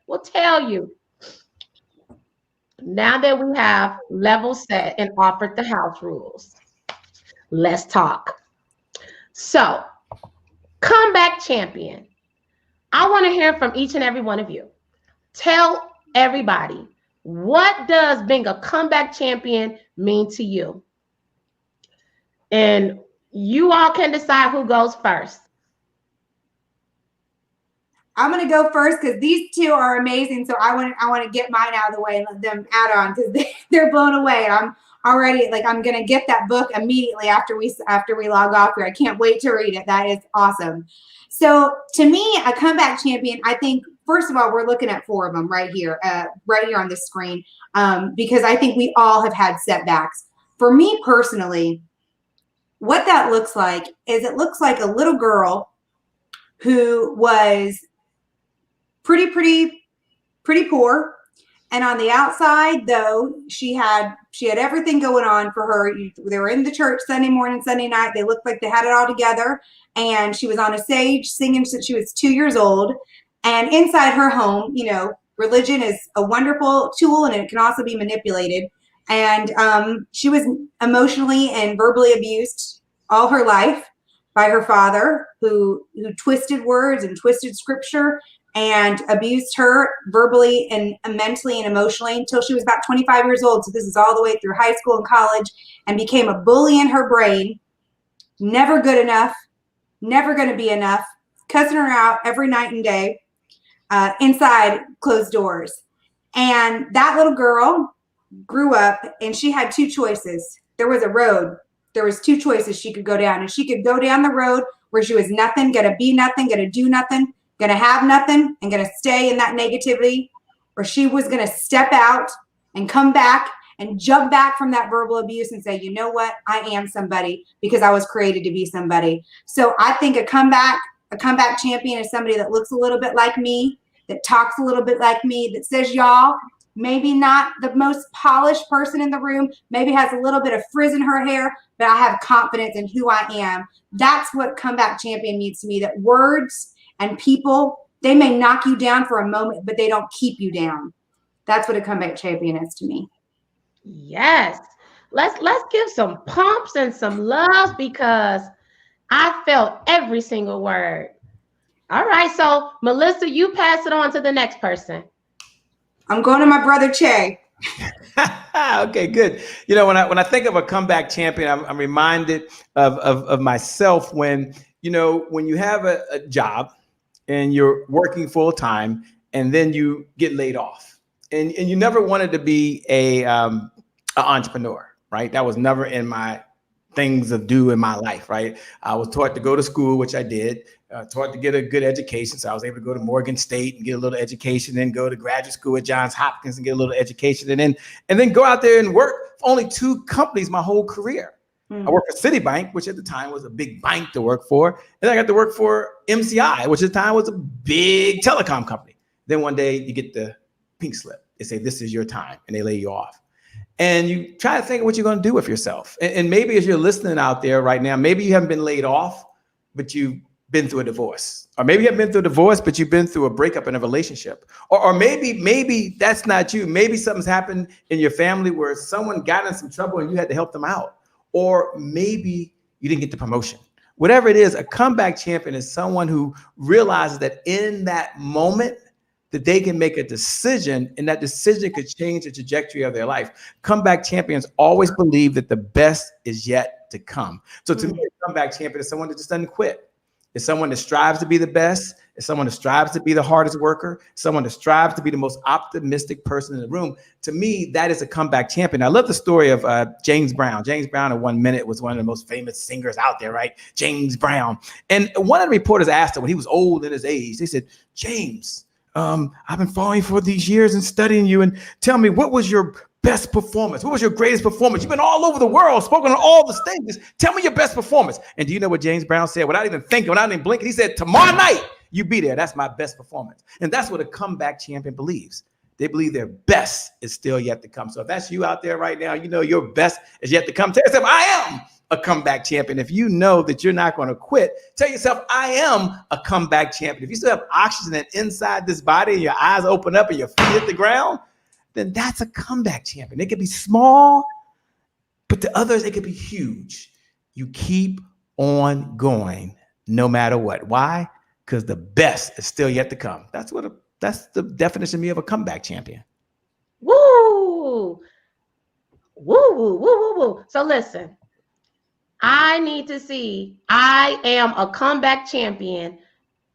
We'll tell you. Now that we have level set and offered the house rules, let's talk. So, Comeback Champion. I want to hear from each and every one of you. Tell everybody, what does being a comeback champion mean to you? And you all can decide who goes first.
I'm gonna go first because these two are amazing. So I want to get mine out of the way and let them add on because they're blown away. I'm already like I'm gonna get that book immediately after we log off here. I can't wait to read it. That is awesome. So to me, a comeback champion, I think first of all we're looking at 4 of them right here on the screen because I think we all have had setbacks. For me personally, what that looks like is it looks like a little girl who was pretty poor, and on the outside though she had everything going on for her. They were in the church Sunday morning, Sunday night. They looked like they had it all together, and she was on a stage singing since she was 2 years old. And inside her home, you know, religion is a wonderful tool and it can also be manipulated. And she was emotionally and verbally abused all her life by her father, who twisted words and twisted scripture and abused her verbally and mentally and emotionally until she was about 25 years old. So this is all the way through high school and college, and became a bully in her brain. Never good enough, never going to be enough, cussing her out every night and day inside closed doors. And that little girl grew up and she had 2 choices. There was a road. There was 2 choices she could go down, and she could go down the road where she was nothing, going to be nothing, going to do nothing, going to have nothing, and going to stay in that negativity, or she was going to step out and come back and jump back from that verbal abuse and say, you know what, I am somebody because I was created to be somebody. So I think a comeback champion is somebody that looks a little bit like me, that talks a little bit like me, that says y'all, maybe not the most polished person in the room, maybe has a little bit of frizz in her hair, but I have confidence in who I am. That's what comeback champion means to me, that words and people, they may knock you down for a moment, but they don't keep you down. That's what a comeback champion is to me.
Yes. Let's give some pumps and some loves because I felt every single word. All right. So Melissa, you pass it on to the next person.
I'm going to my brother Che.
Okay, good. You know, when I think of a comeback champion, I'm reminded of myself when, you know, when you have a job and you're working full time and then you get laid off, and you never wanted to be an entrepreneur, right? That was never in my things to do in my life, right? I was taught to go to school, which I did, taught to get a good education. So I was able to go to Morgan State and get a little education, then go to graduate school at Johns Hopkins and get a little education, and then go out there and work for only 2 companies my whole career. I worked for Citibank, which at the time was a big bank to work for. And I got to work for MCI, which at the time was a big telecom company. Then one day you get the pink slip. They say, this is your time, and they lay you off. And you try to think of what you're going to do with yourself. And maybe as you're listening out there right now, maybe you haven't been laid off, but you've been through a divorce. Or maybe you haven't been through a divorce, but you've been through a breakup in a relationship. Or maybe that's not you. Maybe something's happened in your family where someone got in some trouble and you had to help them out. Or maybe you didn't get the promotion. Whatever it is, a comeback champion is someone who realizes that in that moment, that they can make a decision, and that decision could change the trajectory of their life. Comeback champions always believe that the best is yet to come. So to me, a comeback champion is someone that just doesn't quit. It's someone that strives to be the best. It's someone that strives to be the hardest worker. Someone that strives to be the most optimistic person in the room. To me, that is a comeback champion. I love the story of James Brown. James Brown in 1 minute was one of the most famous singers out there, right? James Brown. And one of the reporters asked him when he was old in his age, they said, James, I've been following you for these years and studying you, and tell me, what was your best performance? What was your greatest performance? You've been all over the world, spoken on all the stages. Tell me your best performance. And do you know what James Brown said? Without even thinking, without even blinking, he said, tomorrow night, you be there. That's my best performance. And that's what a comeback champion believes. They believe their best is still yet to come. So if that's you out there right now, you know your best is yet to come. Tell yourself, I am a comeback champion. If you know that you're not going to quit, tell yourself, I am a comeback champion. If you still have oxygen inside this body and your eyes open up and your feet hit the ground, then that's a comeback champion. It could be small, but to others, it could be huge. You keep on going no matter what. Why? Because the best is still yet to come. That's the definition of me of a comeback champion.
Woo! Woo, woo, woo, woo, woo. So listen, I need to see I am a comeback champion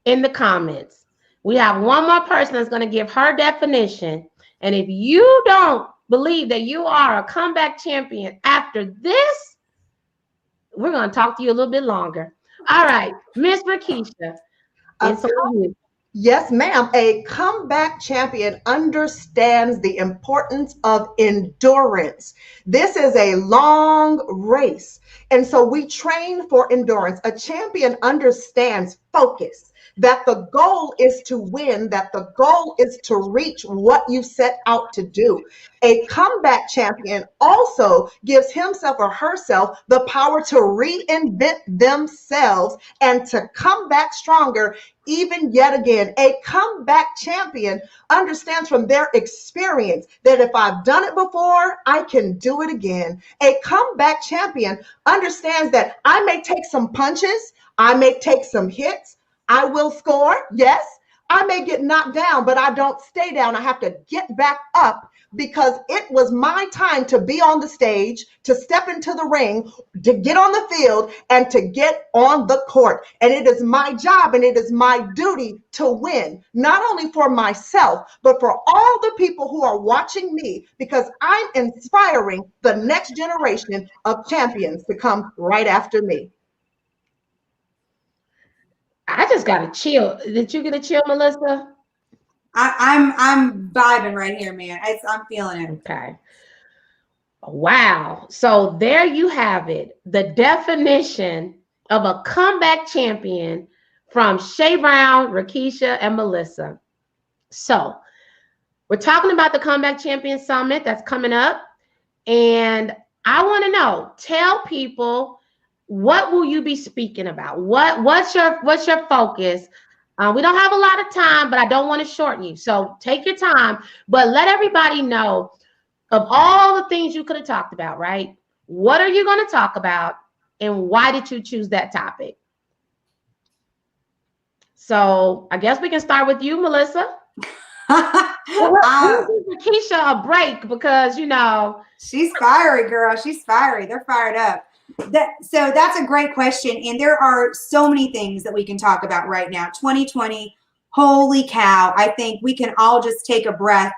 in the comments. We have one more person that's going to give her definition. And if you don't believe that you are a comeback champion after this, we're going to talk to you a little bit longer. All right, Miss Rakisha, it's on you.
Yes, ma'am. A comeback champion understands the importance of endurance. This is a long race. And so we train for endurance. A champion understands focus, that the goal is to win, that the goal is to reach what you set out to do. A comeback champion also gives himself or herself the power to reinvent themselves and to come back stronger even yet again. A comeback champion understands from their experience that if I've done it before, I can do it again. A comeback champion understands that I may take some punches, I may take some hits, I will score, yes. I may get knocked down, but I don't stay down. I have to get back up because it was my time to be on the stage, to step into the ring, to get on the field, and to get on the court. And it is my job and it is my duty to win, not only for myself, but for all the people who are watching me, because I'm inspiring the next generation of champions to come right after me.
I just got to chill. Did you get a chill, Melissa?
I'm vibing right here, man. I'm feeling it.
Okay. Wow. So there you have it. The definition of a comeback champion from Shay Brown, Rakisha, and Melissa. So we're talking about the Comeback Champion Summit that's coming up. And I want to know, tell people, what will you be speaking about? What's your focus? We don't have a lot of time, but I don't want to shorten you. So take your time, but let everybody know of all the things you could have talked about, right? What are you going to talk about and why did you choose that topic? So I guess we can start with you, Melissa. Keisha a break because, you know.
She's fiery, girl. She's fiery. They're fired up. So that's a great question. And there are so many things that we can talk about right now. 2020, holy cow. I think we can all just take a breath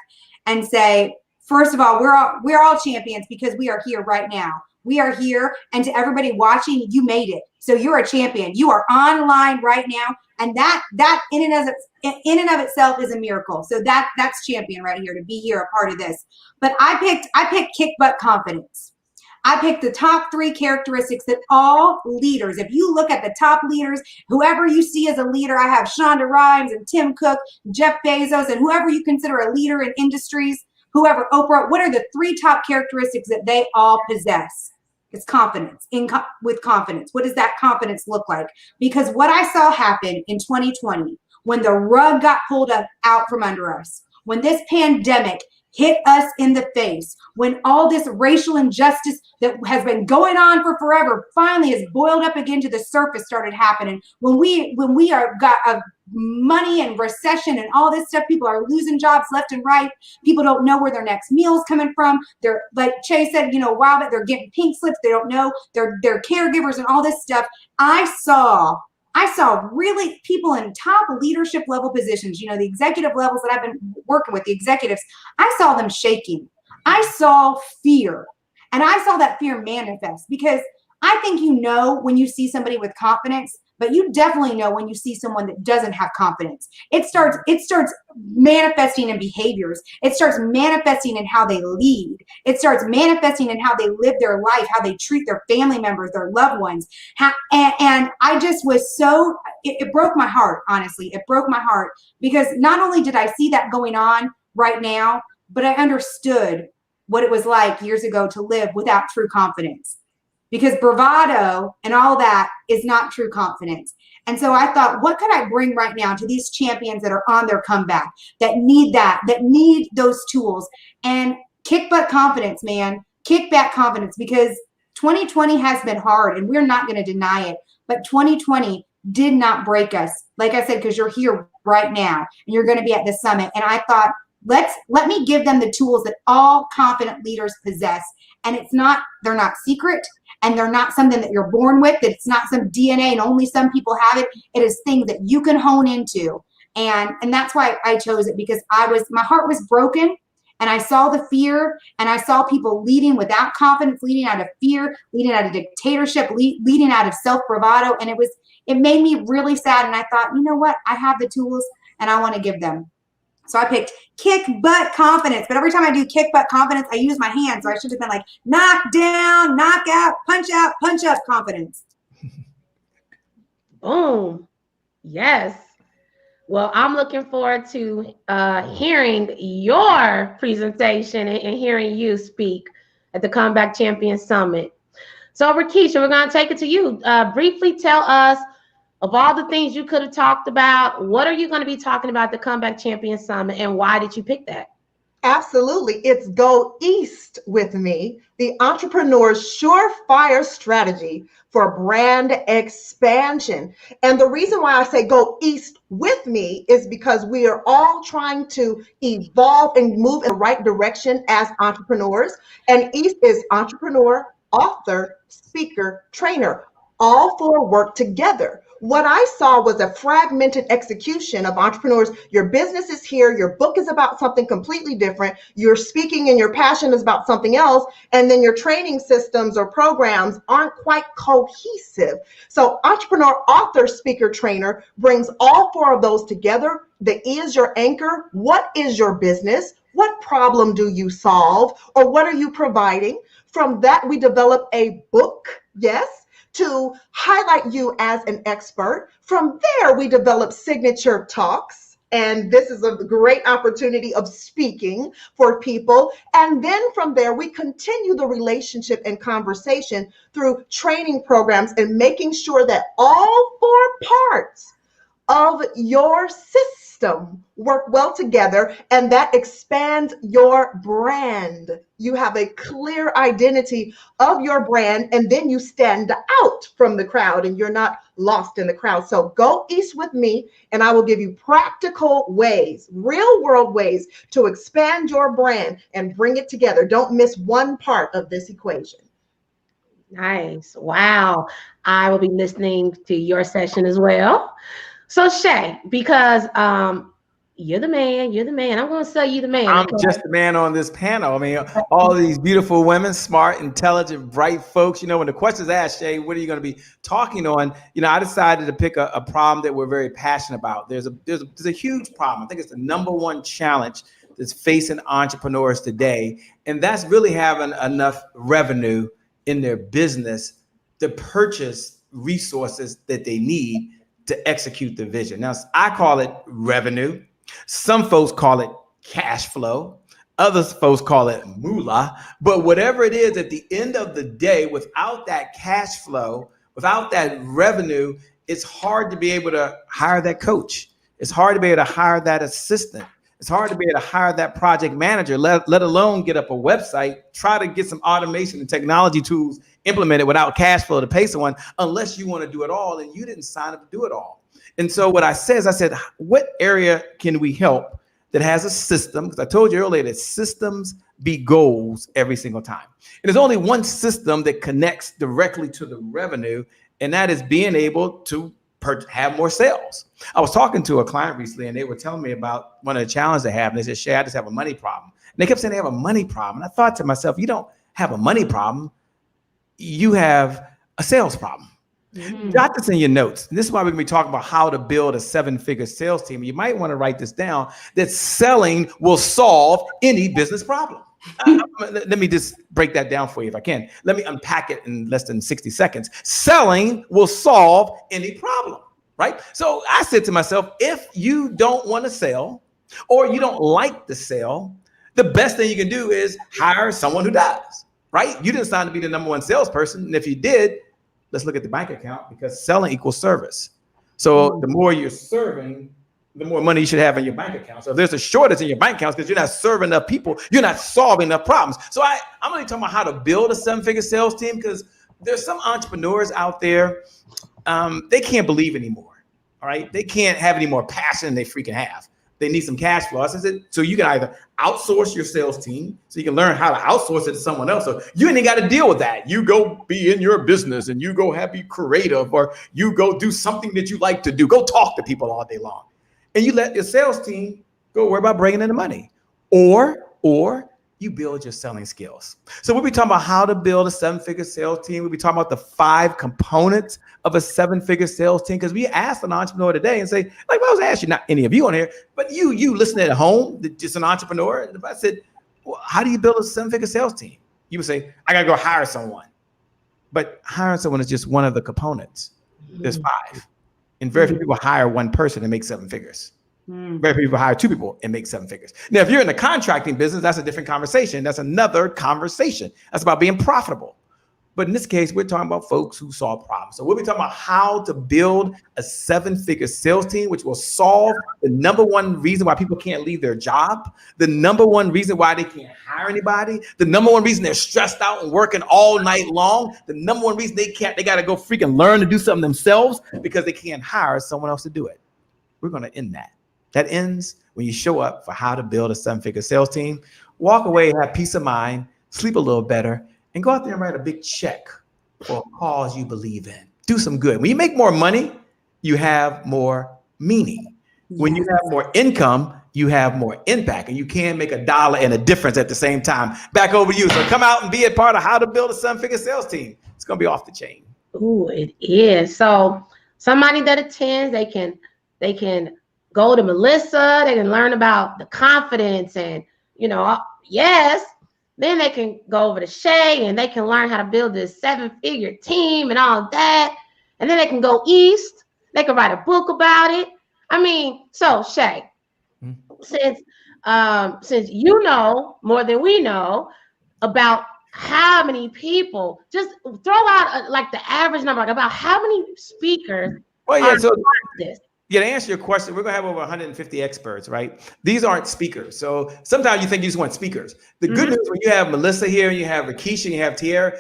and say, first of all, we're all champions because we are here right now. We are here. And to everybody watching, you made it. So you're a champion. You are online right now. And that in and of itself is a miracle. So that's champion right here, to be here, a part of this. But I picked kick butt confidence. I picked the top 3 characteristics that all leaders, if you look at the top leaders, whoever you see as a leader, I have Shonda Rhimes and Tim Cook, Jeff Bezos, and whoever you consider a leader in industries, whoever, Oprah, what are the 3 top characteristics that they all possess? It's confidence. With confidence. What does that confidence look like? Because what I saw happen in 2020, when the rug got pulled out from under us, when this pandemic hit us in the face, when all this racial injustice that has been going on for forever finally has boiled up again to the surface started happening, when we got money and recession and all this stuff, people are losing jobs left and right. People don't know where their next meal's coming from. They're, like Che said, wow, but they're getting pink slips. They don't know. They're caregivers and all this stuff. I saw really people in top leadership level positions, the executive levels that I've been working with, the executives, I saw them shaking. I saw fear. And I saw that fear manifest because I think when you see somebody with confidence, but you definitely know when you see someone that doesn't have confidence. It starts manifesting in behaviors. It starts manifesting in how they lead. It starts manifesting in how they live their life, how they treat their family members, their loved ones. And I just was so, it broke my heart, honestly. It broke my heart because not only did I see that going on right now, but I understood what it was like years ago to live without true confidence. Because bravado and all that is not true confidence. And so I thought, what could I bring right now to these champions that are on their comeback, that need those tools? And kick butt confidence, man. Kick back confidence, because 2020 has been hard and we're not going to deny it. But 2020 did not break us. Like I said, because you're here right now and you're going to be at this summit. And I thought, let me give them the tools that all confident leaders possess. And they're not secret. And they're not something that you're born with, that it's not some DNA and only some people have it. It is things that you can hone into And that's why I chose it, because my heart was broken. And I saw the fear, and I saw people leading without confidence, leading out of fear, leading out of dictatorship, leading out of self-bravado. And it made me really sad. And I thought, you know what? I have the tools and I want to give them. So I picked kick butt confidence. But every time I do kick butt confidence, I use my hands. So I should have been like knock down, knock out, punch up confidence.
Boom. Yes. Well, I'm looking forward to hearing your presentation and hearing you speak at the Comeback Champion Summit. So, Rakisha, we're going to take it to you. Briefly tell us, of all the things you could have talked about, what are you going to be talking about at the Comeback Champion Summit, and why did you pick that?
Absolutely. It's Go East with Me, the entrepreneur's surefire strategy for brand expansion. And the reason why I say go east with me is because we are all trying to evolve and move in the right direction as entrepreneurs. And east is entrepreneur, author, speaker, trainer. All four work together. What I saw was a fragmented execution of entrepreneurs. Your business is here. Your book is about something completely different. You're speaking and your passion is about something else. And then your training systems or programs aren't quite cohesive. So entrepreneur, author, speaker, trainer brings all four of those together. The E is your anchor. What is your business? What problem do you solve? Or what are you providing? From that, we develop a book. Yes. To highlight you as an expert. From there, we develop signature talks. And this is a great opportunity of speaking for people. And then from there, we continue the relationship and conversation through training programs and making sure that all four parts of your system work well together, and that expands your brand. You have a clear identity of your brand, and then you stand out from the crowd and you're not lost in the crowd. So go east with me, and I will give you practical ways, real world ways to expand your brand and bring it together. Don't miss one part of this equation.
Nice. Wow. I will be listening to your session as well. So Shay, because you're the man, I'm going to say you the man.
I'm just the man on this panel. I mean, all these beautiful women, smart, intelligent, bright folks. You know, when the question's asked, Shay, what are you going to be talking on? You know, I decided to pick a problem that we're very passionate about. There's a huge problem. I think it's the number one challenge that's facing entrepreneurs today. And that's really having enough revenue in their business to purchase resources that they need to execute the vision. Now, I call it revenue. Some folks call it cash flow. Other folks call it moolah. But whatever it is, at the end of the day, without that cash flow, without that revenue, it's hard to be able to hire that coach. It's hard to be able to hire that assistant. It's hard to be able to hire that project manager, let alone get up a website, try to get some automation and technology tools implemented without cash flow to pay someone, unless you want to do it all, and you didn't sign up to do it all. And so what I said, what area can we help that has a system? Because I told you earlier that systems be goals every single time. And there's only one system that connects directly to the revenue, and that is being able to have more sales. I was talking to a client recently, and they were telling me about one of the challenges they have. And they said, Shay, I just have a money problem. And they kept saying they have a money problem. And I thought to myself, you don't have a money problem. You have a sales problem. Mm-hmm. Jot this in your notes. And this is why we're going to be talking about how to build a 7-figure sales team. You might want to write this down, that selling will solve any business problem. Let me just break that down for you if I can. Let me unpack it in less than 60 seconds. Selling will solve any problem, right? So I said to myself, if you don't want to sell or you don't like to sell, the best thing you can do is hire someone who does, right? You didn't sign to be the number one salesperson. And if you did, let's look at the bank account, because selling equals service. So the more you're serving, the more money you should have in your bank account. So if there's a shortage in your bank accounts because you're not serving enough people, you're not solving enough problems. So I'm really talking about how to build a 7-figure sales team, because there's some entrepreneurs out there, they can't believe anymore. All right. They can't have any more passion than they freaking have. They need some cash flow. I said, so you can either outsource your sales team so you can learn how to outsource it to someone else. So you ain't got to deal with that. You go be in your business and you go be creative, or you go do something that you like to do. Go talk to people all day long. and you let your sales team go worry about bringing in the money. Or you build your selling skills. So we'll be talking about how to build a 7-figure sales team. We'll be talking about the 5 components of a 7-figure sales team. Because we asked an entrepreneur today and say, like, well, I was asking, not any of you on here, but you listening at home, just an entrepreneur. And if I said, well, how do you build a 7-figure sales team? You would say, I got to go hire someone. But hiring someone is just one of the components. There's 5. And very few people hire one person and make 7 figures. Very few people hire 2 people and make 7 figures. Now, if you're in the contracting business, that's a different conversation. That's another conversation. That's about being profitable. But in this case, we're talking about folks who solve problems. So we'll be talking about how to build a 7-figure sales team, which will solve the number one reason why people can't leave their job, the number one reason why they can't hire anybody, the number one reason they're stressed out and working all night long, the number one reason they got to go freaking learn to do something themselves because they can't hire someone else to do it. We're going to end that. That ends when you show up for how to build a 7-figure sales team, walk away, have peace of mind, sleep a little better, and go out there and write a big check for a cause you believe in. Do some good. When you make more money, you have more meaning. When you have more income, you have more impact, and you can make $1 and a difference at the same time. Back over to you. So come out and be a part of how to build a 7-figure sales team. It's going to be off the chain.
Ooh, it is. So somebody that attends, they can go to Melissa. They can learn about the confidence and, yes. Then they can go over to Shay and they can learn how to build this 7-figure team and all that. And then they can go east. They can write a book about it. I mean, so Shay, since you know more than we know about how many people, just throw out like the average number, like about how many speakers are this.
Yeah, to answer your question, we're going to have over 150 experts, right? These aren't speakers. So sometimes you think you just want speakers. The good news, when you have Melissa here, you have Rakisha, you have Tiara,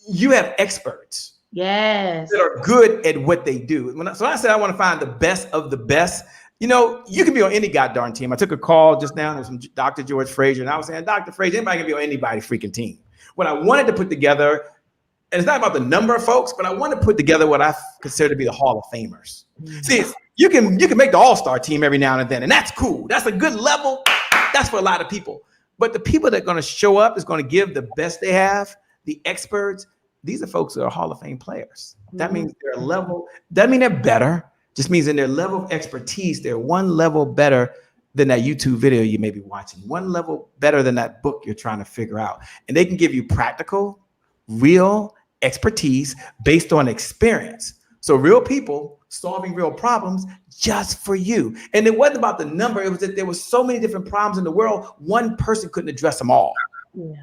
you have experts.
Yes.
That are good at what they do. So I said I want to find the best of the best. You can be on any goddamn team. I took a call just now from Dr. George Frazier, and I was saying, Dr. Frazier, anybody can be on anybody freaking team. What I wanted to put together, and it's not about the number of folks, but I want to put together what I consider to be the Hall of Famers. See, you can make the all-star team every now and then, and that's cool. That's a good level. That's for a lot of people. But the people that are going to show up is going to give the best they have, the experts. These are folks that are Hall of Fame players. That means they're a level. That means they're better. Just means in their level of expertise, they're one level better than that YouTube video you may be watching. One level better than that book you're trying to figure out. And they can give you practical, real expertise based on experience. So real people solving real problems just for you. And it wasn't about the number. It was that there were so many different problems in the world. One person couldn't address them all.
Yeah.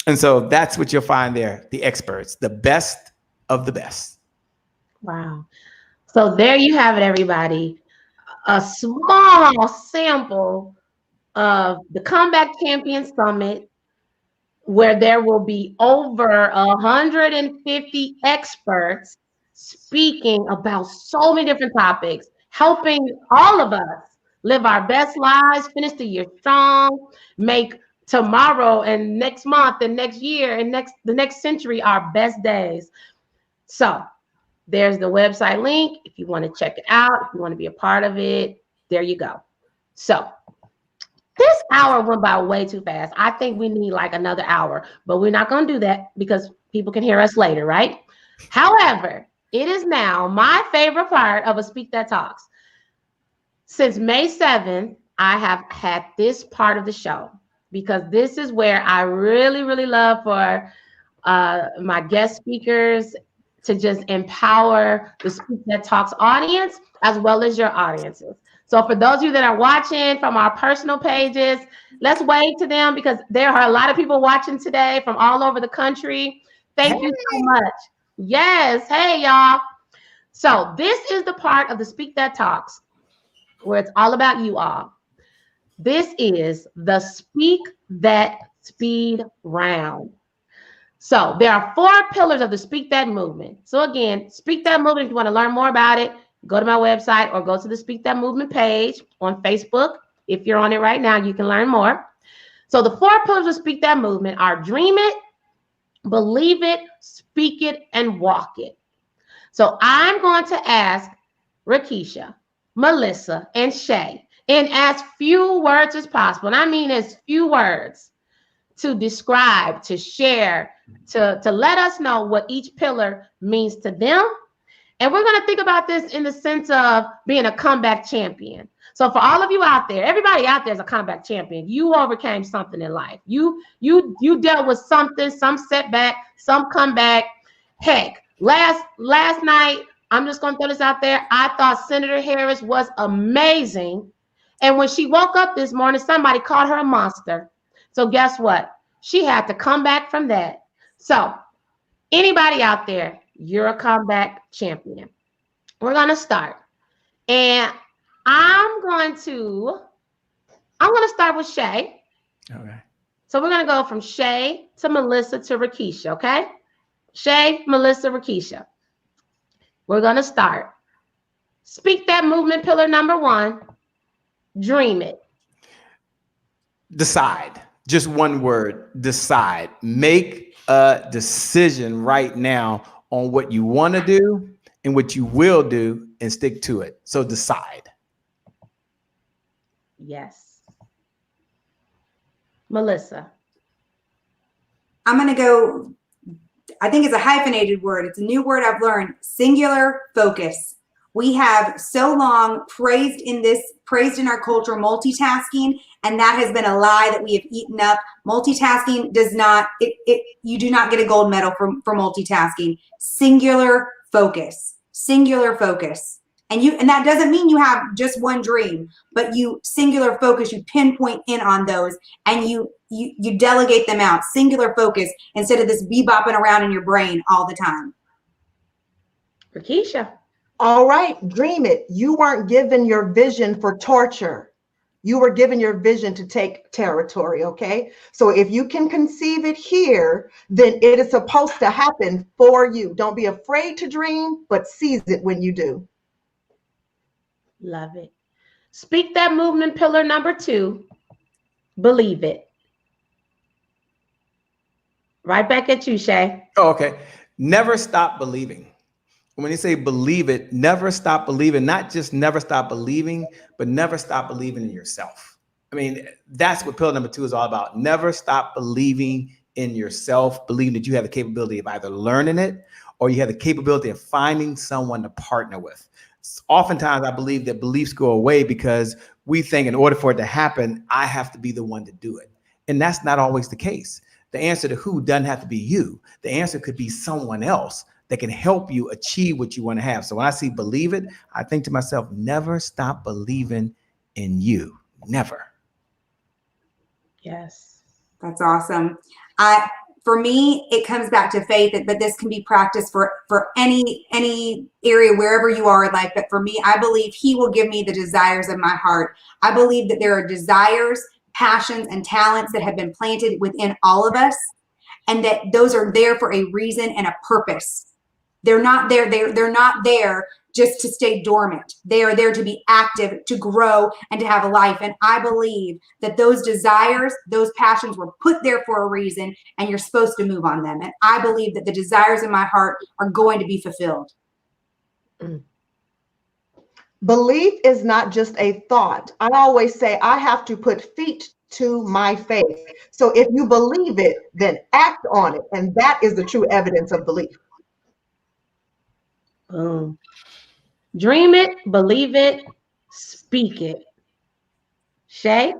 And so that's what you'll find there. The experts, the best of the best.
Wow. So there you have it, everybody. A small sample of the Comeback Champion Summit, where there will be over 150 experts speaking about so many different topics, helping all of us live our best lives, finish the year strong, make tomorrow and next month and next year and the next century our best days. So there's the website link. If you want to check it out, if you want to be a part of it, there you go. So this hour went by way too fast. I think we need like another hour, but we're not going to do that because people can hear us later, right? However, it is now my favorite part of a Speak That Talks. Since May 7th, I have had this part of the show because this is where I really, really love for my guest speakers to just empower the Speak That Talks audience as well as your audiences. So for those of you that are watching from our personal pages, let's wave to them because there are a lot of people watching today from all over the country. Thank you so much. Yes. Hey, y'all. So this is the part of the Speak That Talks where it's all about you all. This is the Speak That Speed Round. So there are 4 pillars of the Speak That movement. So again, Speak That movement, if you want to learn more about it, go to my website or go to the Speak That movement page on Facebook. If you're on it right now, you can learn more. So the 4 pillars of Speak That movement are dream it, believe it, speak it, and walk it. So I'm going to ask Rakisha, Melissa, and Shay in as few words as possible. And I mean as few words to describe, to share, to let us know what each pillar means to them. And we're going to think about this in the sense of being a comeback champion. So for all of you out there, everybody out there is a comeback champion. You overcame something in life. You dealt with something, some setback, some comeback. Heck, last night, I'm just going to throw this out there. I thought Senator Harris was amazing. And when she woke up this morning, somebody called her a monster. So guess what? She had to come back from that. So anybody out there, you're a comeback champion. We're going to start. And I'm going to start with Shay.
Okay.
So we're going to go from Shay to Melissa to Rakisha, okay? Shay, Melissa, Rakisha. We're going to start. Speak that movement pillar number 1. Dream it.
Decide. Just one word, decide. Make a decision right now on what you want to do and what you will do and stick to it. So decide.
Yes. Melissa.
I'm going to go, I think it's a hyphenated word. It's a new word I've learned. Singular focus. We have so long praised in our culture multitasking, and that has been a lie that we have eaten up. Multitasking does not, you do not get a gold medal for multitasking. Singular focus. And that doesn't mean you have just one dream, but you singular focus, you pinpoint in on those, and you delegate them out. Singular focus instead of this bebopping around in your brain all the time.
Rakisha.
All right, dream it. You weren't given your vision for torture. You were given your vision to take territory, okay? So if you can conceive it here, then it is supposed to happen for you. Don't be afraid to dream, but seize it when you do.
Love it. Speak that movement pillar number 2. Believe it. Right back at you, Shay.
Oh, okay. Never stop believing. When you say believe it, never stop believing, not just never stop believing, but never stop believing in yourself. I mean, that's what pillar number 2 is all about. Never stop believing in yourself, believing that you have the capability of either learning it or you have the capability of finding someone to partner with. Oftentimes, I believe that beliefs go away because we think in order for it to happen, I have to be the one to do it. And that's not always the case. The answer to who doesn't have to be you. The answer could be someone else that can help you achieve what you want to have. So when I see believe it, I think to myself, never stop believing in you. Never.
Yes.
That's awesome. For me, it comes back to faith, but this can be practiced for any area, wherever you are in life. But for me, I believe he will give me the desires of my heart. I believe that there are desires, passions, and talents that have been planted within all of us, and that those are there for a reason and a purpose. They're not there. They're not there just to stay dormant. They are there to be active, to grow, and to have a life. And I believe that those desires, those passions were put there for a reason, and you're supposed to move on them. And I believe that the desires in my heart are going to be fulfilled.
Belief is not just a thought. I always say I have to put feet to my faith. So if you believe it, then act on it. And that is the true evidence of belief.
Boom. Dream it, believe it, speak it. Shay?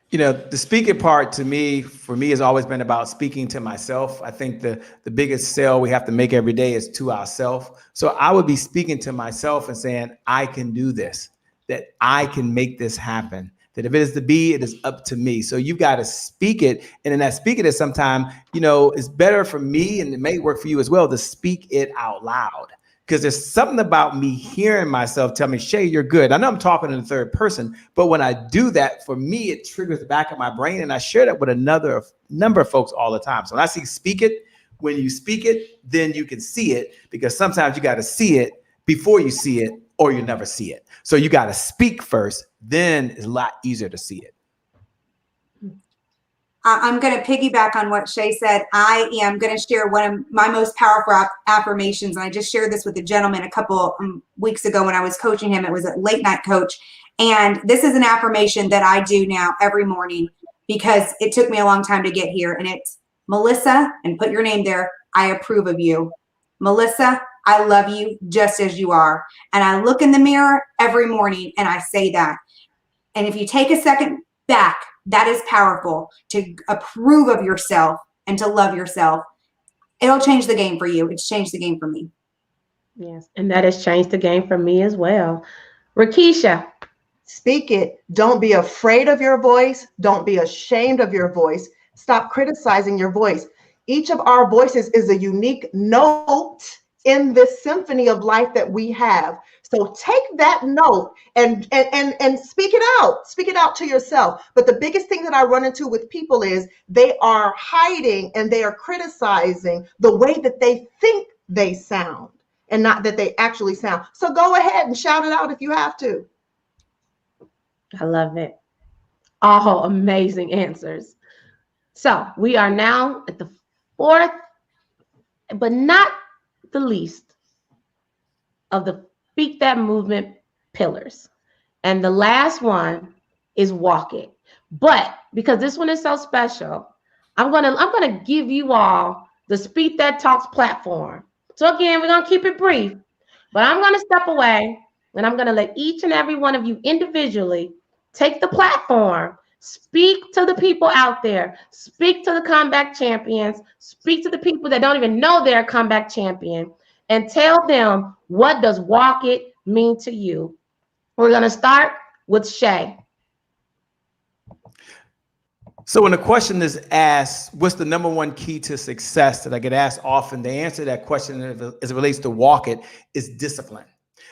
You know, the speaking part for me has always been about speaking to myself. I think the biggest sell we have to make every day is to ourselves. So I would be speaking to myself and saying, I can do this, that I can make this happen, that if it is to be, it is up to me. So you got to speak it. And in that speak it is sometimes, it's better for me, and it may work for you as well, to speak it out loud. Because there's something about me hearing myself tell me, Shay, you're good. I know I'm talking in the third person, but when I do that, for me, it triggers the back of my brain. And I share that with a number of folks all the time. So when I see speak it, when you speak it, then you can see it, because sometimes you got to see it before you see it, or you never see it. So you got to speak first, then it's a lot easier to see it.
I'm going to piggyback on what Shay said. I am going to share one of my most powerful affirmations. And I just shared this with a gentleman a couple weeks ago when I was coaching him. It was a late night coach. And this is an affirmation that I do now every morning because it took me a long time to get here. And it's Melissa, and put your name there. I approve of you. Melissa, I love you just as you are. And I look in the mirror every morning and I say that. And if you take a second back, that is powerful to approve of yourself and to love yourself. It'll change the game for you. It's changed the game for me.
Yes, and that has changed the game for me as well. Rakisha.
Speak it. Don't be afraid of your voice. Don't be ashamed of your voice. Stop criticizing your voice. Each of our voices is a unique note in this symphony of life that we have. So take that note and speak it out. Speak it out to yourself. But the biggest thing that I run into with people is they are hiding and they are criticizing the way that they think they sound and not that they actually sound. So go ahead and shout it out if you have to.
I love it. All amazing answers. So we are now at the fourth, but not the least, of the Speak That Movement pillars. And the last one is walk it. But because this one is so special, I'm gonna give you all the Speak That Talks platform. So again, we're gonna keep it brief, but I'm gonna step away and I'm gonna let each and every one of you individually take the platform, speak to the people out there, speak to the comeback champions, speak to the people that don't even know they're a comeback champion, and tell them, what does walk it mean to you? We're going to start with Shay.
So when the question is asked, what's the number one key to success that I get asked often, the answer to that question as it relates to walk it is discipline.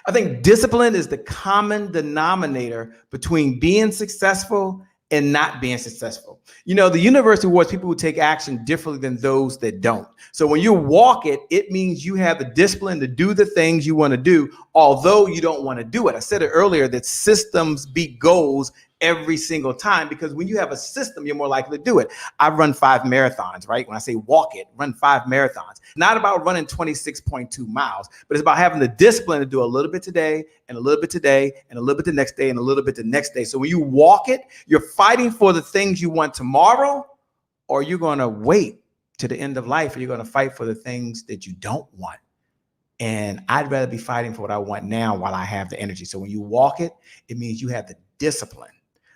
I think discipline is the common denominator between being successful and not being successful. You know, the universe rewards people who take action differently than those that don't. So when you walk it, it means you have the discipline to do the things you want to do, although you don't want to do it. I said it earlier that systems beat goals every single time, because when you have a system, you're more likely to do it. I run 5 marathons, right? When I say walk it, run 5 marathons. Not about running 26.2 miles, but it's about having the discipline to do a little bit today and a little bit today and a little bit the next day and a little bit the next day. So when you walk it, you're fighting for the things you want tomorrow, or you're going to wait to the end of life, or you're going to fight for the things that you don't want. And I'd rather be fighting for what I want now while I have the energy. So when you walk it, it means you have the discipline.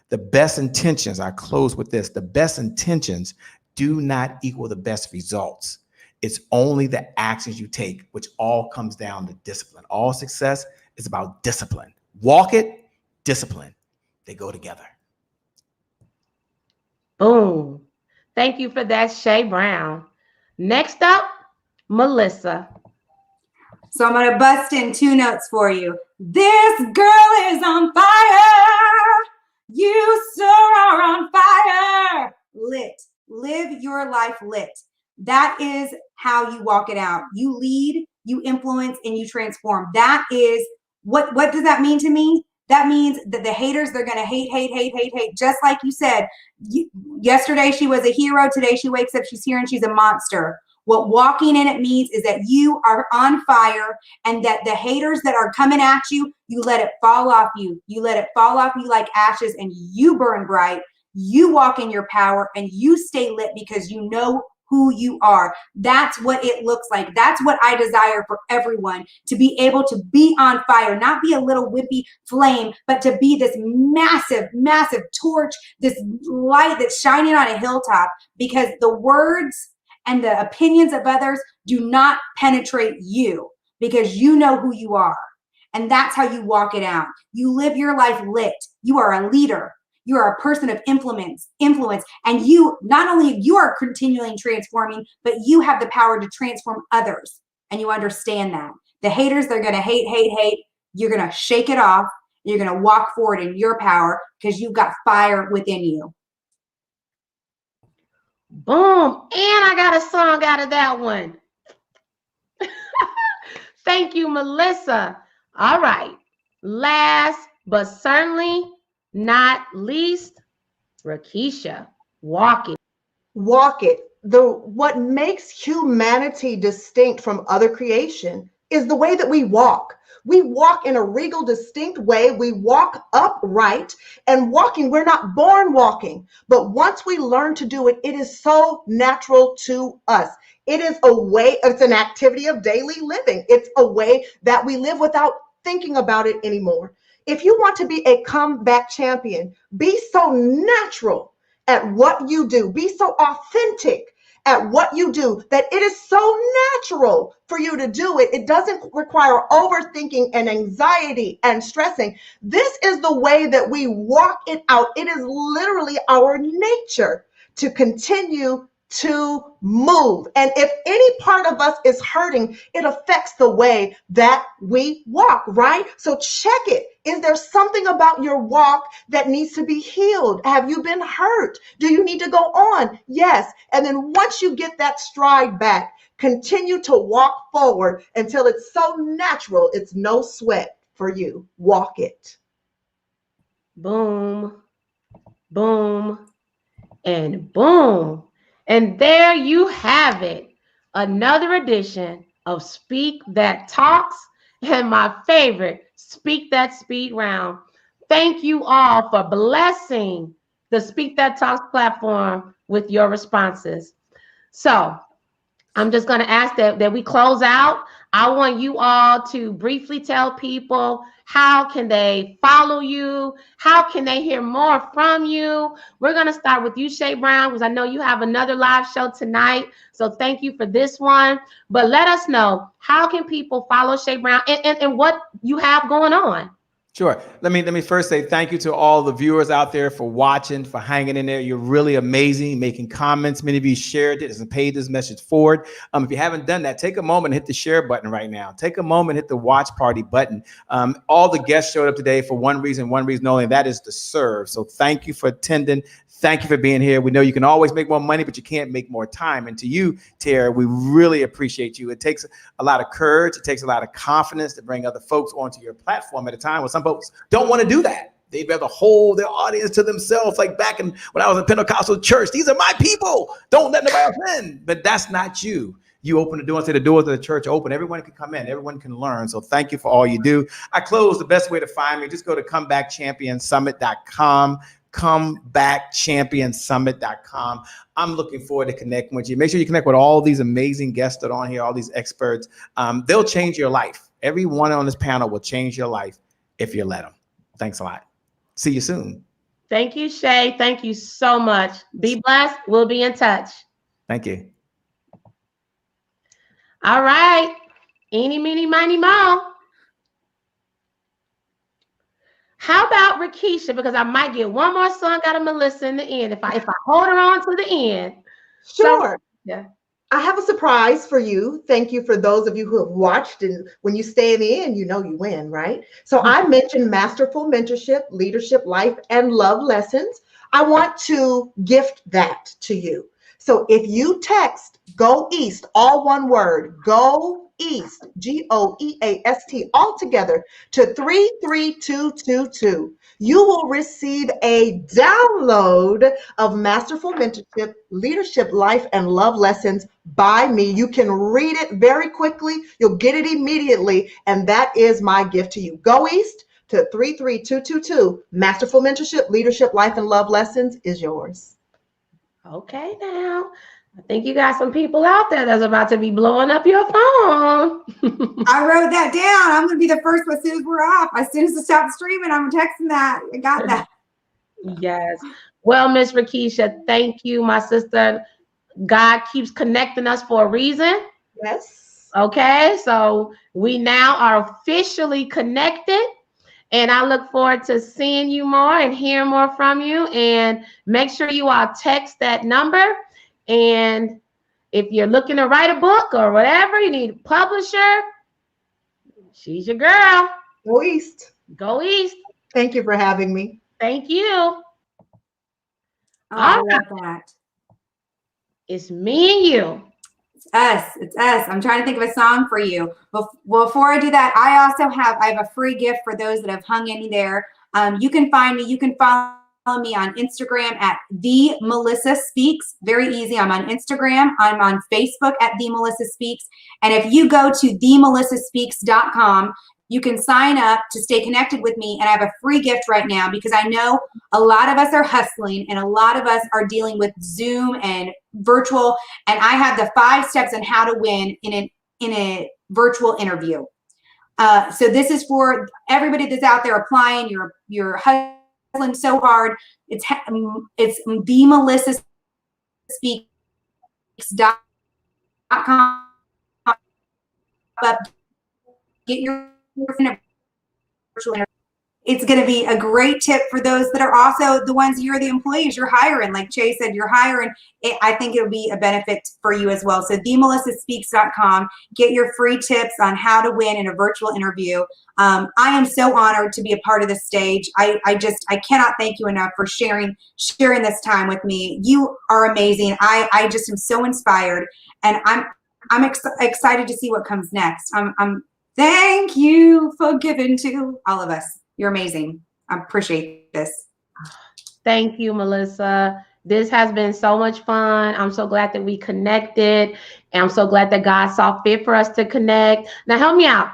The best intentions, I close with this, the best intentions do not equal the best results. It's only the actions you take, which all comes down to discipline. All success is about discipline. Walk it, discipline. They go together.
Boom. Thank you for that, Shay Brown. Next up, Melissa.
So I'm going to bust in 2 notes for you. This girl is on fire. You sir are on fire. Lit. Live your life lit. That is how you walk it out. You lead, you influence, and you transform. That is what does that mean to me? That means that the haters, they're going to hate. Just like you said, yesterday she was a hero. Today she wakes up, she's here and she's a monster. What walking in it means is that you are on fire, and that the haters that are coming at you, you let it fall off you. You let it fall off you like ashes, and you burn bright. You walk in your power and you stay lit because you know who you are. That's what it looks like. That's what I desire for everyone, to be able to be on fire, not be a little wimpy flame, but to be this massive, massive torch, this light that's shining on a hilltop, because the words and the opinions of others do not penetrate you, because you know who you are. And that's how you walk it out. You live your life lit. You are a leader. You are a person of influence, and you, not only you are continually transforming, but you have the power to transform others. And you understand that. The haters, they're going to hate. You're going to shake it off. You're going to walk forward in your power because you've got fire within you.
Boom. And I got a song out of that one. Thank you, Melissa. All right. Last but certainly not least, Rakisha. Walk it.
Walk it. What makes humanity distinct from other creation is the way that we walk. We walk in a regal, distinct way. We walk upright, and walking, we're not born walking. But once we learn to do it, it is so natural to us. It is a way, it's an activity of daily living. It's a way that we live without thinking about it anymore. If you want to be a comeback champion, be so natural at what you do, be so authentic at what you do that it is so natural for you to do it. It doesn't require overthinking and anxiety and stressing. This is the way that we walk it out. It is literally our nature to continue to move. And if any part of us is hurting, it affects the way that we walk, right? So check it. Is there something about your walk that needs to be healed? Have you been hurt? Do you need to go on? Yes. And then once you get that stride back, continue to walk forward until it's so natural, it's no sweat for you. Walk it.
Boom, boom, and boom. And there you have it. Another edition of Speak That Talks and my favorite, Speak That Speed round. Thank you all for blessing the Speak That Talks platform with your responses. So I'm just going to ask that we close out. I want you all to briefly tell people how can they follow you? How can they hear more from you? We're going to start with you, Shay Brown, because I know you have another live show tonight. So thank you for this one. But let us know, how can people follow Shay Brown and what you have going on?
Sure. Let me first say thank you to all the viewers out there for watching, for hanging in there. You're really amazing, making comments. Many of you shared it and paid this message forward. If you haven't done that, take a moment and hit the share button right now. Take a moment, hit the watch party button. All the guests showed up today for one reason only, and that is to serve. So thank you for attending. Thank you for being here. We know you can always make more money, but you can't make more time. And to you, Tara, we really appreciate you. It takes a lot of courage. It takes a lot of confidence to bring other folks onto your platform at a time when some folks don't want to do that. They'd rather hold their audience to themselves, like back when I was in Pentecostal church. These are my people. Don't let nobody else in. But that's not you. You open the door and say the doors of the church open. Everyone can come in. Everyone can learn. So thank you for all you do. I close. The best way to find me, just go to comebackchampionsummit.com. comebackchampionsummit.com. I'm looking forward to connecting with you. Make sure you connect with all these amazing guests that are on here, all these experts. They'll change your life. Everyone on this panel will change your life if you let them. Thanks a lot. See you soon.
Thank you, Shay. Thank you so much. Be blessed. We'll be in touch.
Thank you.
All right. Eeny, meeny, miny, mo. How about Rakisha? Because I might get one more song out of Melissa in the end if I hold her on to the end.
Sure.
So, yeah.
I have a surprise for you. Thank you for those of you who have watched, and when you stay in the end, you know you win, right? So I mentioned Masterful Mentorship, Leadership, Life, and Love Lessons. I want to gift that to you. So if you text Go East, all one word, Go East, GOEAST, all together to 33222, you will receive a download of Masterful Mentorship, Leadership, Life, and Love Lessons by me. You can read it very quickly. You'll get it immediately. And that is my gift to you. Go East to 33222. Masterful Mentorship, Leadership, Life, and Love Lessons is yours.
Okay, now. I think you got some people out there that's about to be blowing up your phone.
I wrote that down. I'm going to be the first one as soon as we're off. As soon as it stops streaming, I'm texting that. I got that.
Yes. Well, Miss Rakisha, thank you, my sister. God keeps connecting us for a reason.
Yes.
Okay, so we now are officially connected. And I look forward to seeing you more and hearing more from you. And make sure you all text that number. And if you're looking to write a book or whatever, you need a publisher, she's your girl.
Go East.
Go East.
Thank you for having me.
Thank you.
Oh, I love that.
It's me and you.
It's us. It's us. I'm trying to think of a song for you. Before I do that, I have a free gift for those that have hung in there. You can find me. You can follow me on Instagram at The Melissa Speaks. Very easy. I'm on Instagram. I'm on Facebook at The Melissa Speaks. And if you go to themelissaspeaks.com, you can sign up to stay connected with me. And I have a free gift right now because I know a lot of us are hustling and a lot of us are dealing with Zoom and virtual. And I have the 5 steps on how to win in a virtual interview. So this is for everybody that's out there applying. You're hustling so hard. It's themelissaspeaks.com. Get your virtual interview. It's going to be a great tip for those that are also the ones you're the employees you're hiring. Like Che said, you're hiring. I think it'll be a benefit for you as well. So themelissaspeaks.com. Get your free tips on how to win in a virtual interview. I am so honored to be a part of this stage. I cannot thank you enough for sharing this time with me. You are amazing. I just am so inspired, and I'm excited to see what comes next. Thank you for giving to all of us. You're amazing. I appreciate this.
Thank you, Melissa. This has been so much fun. I'm so glad that we connected. And I'm so glad that God saw fit for us to connect. Now, help me out.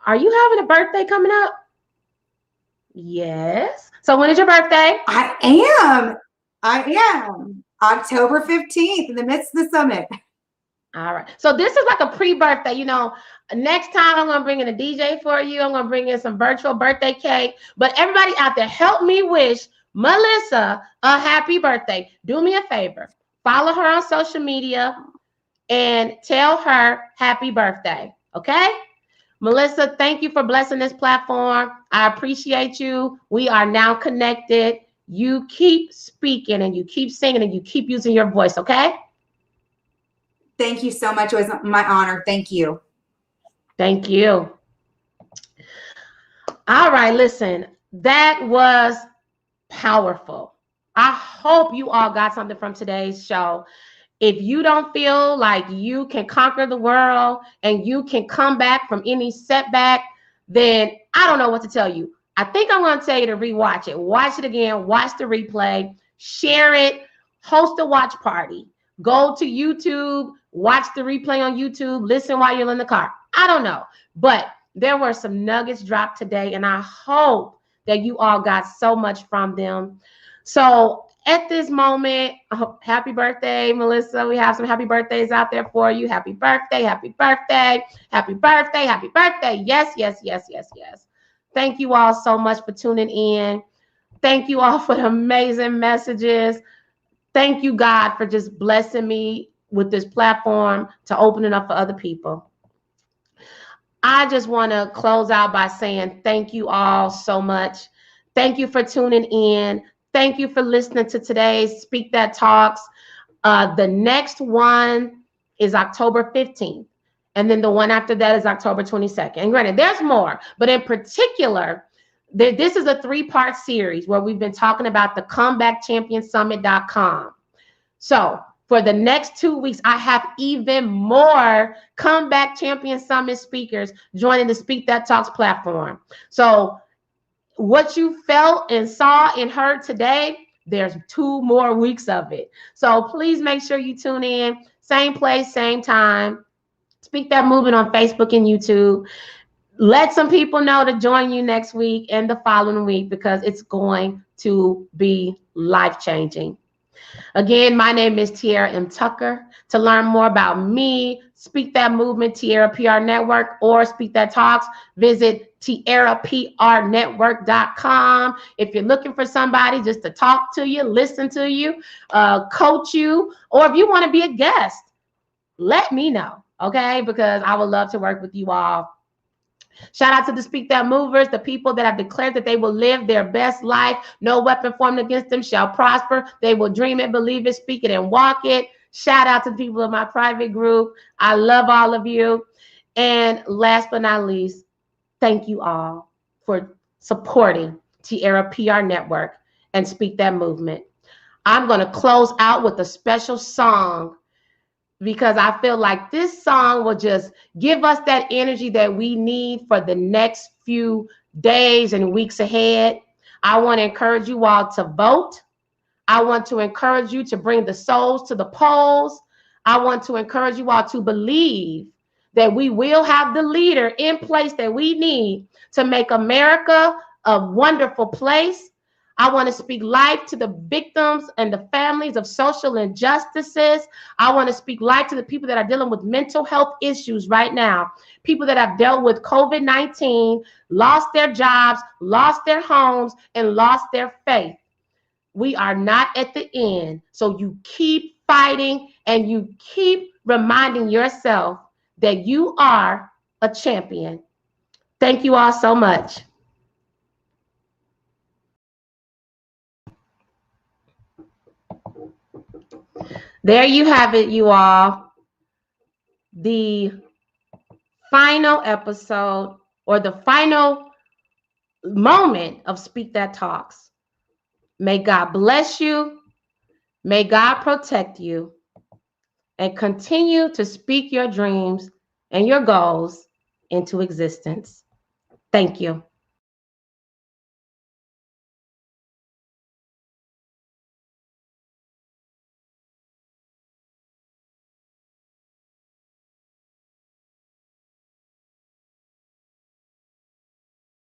Are you having a birthday coming up? Yes. So when is your birthday?
I am. October 15th in the midst of the summit.
All right. So this is like a pre-birthday. You know, next time I'm going to bring in a DJ for you. I'm going to bring in some virtual birthday cake. But everybody out there, help me wish Melissa a happy birthday. Do me a favor. Follow her on social media and tell her happy birthday. Okay? Melissa, thank you for blessing this platform. I appreciate you. We are now connected. You keep speaking and you keep singing and you keep using your voice. Okay?
Thank you so much. It was my honor. Thank you.
Thank you. All right, listen, that was powerful. I hope you all got something from today's show. If you don't feel like you can conquer the world and you can come back from any setback, then I don't know what to tell you. I think I'm going to tell you to rewatch it. Watch it again. Watch the replay. Share it. Host a watch party. Go to YouTube. Watch the replay on YouTube. Listen while you're in the car. I don't know. But there were some nuggets dropped today, and I hope that you all got so much from them. So at this moment, happy birthday, Melissa. We have some happy birthdays out there for you. Happy birthday, happy birthday, happy birthday, happy birthday. Yes, yes, yes, yes, yes. Thank you all so much for tuning in. Thank you all for the amazing messages. Thank you, God, for just blessing me with this platform to open it up for other people. I just want to close out by saying thank you all so much. Thank you for tuning in. Thank you for listening to today's Speak That Talks. The next one is October 15th. And then the one after that is October 22nd. And granted, there's more. But in particular, this is a 3-part series where we've been talking about the comebackchampionsummit.com. So for the next 2 weeks, I have even more Comeback Champion Summit speakers joining the Speak That Talks platform. So what you felt and saw and heard today, there's 2 more weeks of it. So please make sure you tune in. Same place, same time. Speak That Movement on Facebook and YouTube. Let some people know to join you next week and the following week because it's going to be life-changing. Again, my name is Tiara M. Tucker. To learn more about me, Speak That Movement, Tiara PR Network, or Speak That Talks, visit tiaraprnetwork.com. If you're looking for somebody just to talk to you, listen to you, coach you, or if you want to be a guest, let me know, okay? Because I would love to work with you all. Shout out to the Speak That Movers, the people that have declared that they will live their best life. No weapon formed against them shall prosper. They will dream it, believe it, speak it, and walk it. Shout out to the people in my private group. I love all of you. And last but not least, thank you all for supporting Tiara PR Network and Speak That Movement. I'm going to close out with a special song because I feel like this song will just give us that energy that we need for the next few days and weeks ahead. I want to encourage you all to vote. I want to encourage you to bring the souls to the polls. I want to encourage you all to believe that we will have the leader in place that we need to make America a wonderful place. I want to speak life to the victims and the families of social injustices. I want to speak life to the people that are dealing with mental health issues right now. People that have dealt with COVID-19, lost their jobs, lost their homes, and lost their faith. We are not at the end. So you keep fighting and you keep reminding yourself that you are a champion. Thank you all so much. There you have it, you all. The final episode or the final moment of Speak That Talks. May God bless you. May God protect you. And continue to speak your dreams and your goals into existence. Thank you.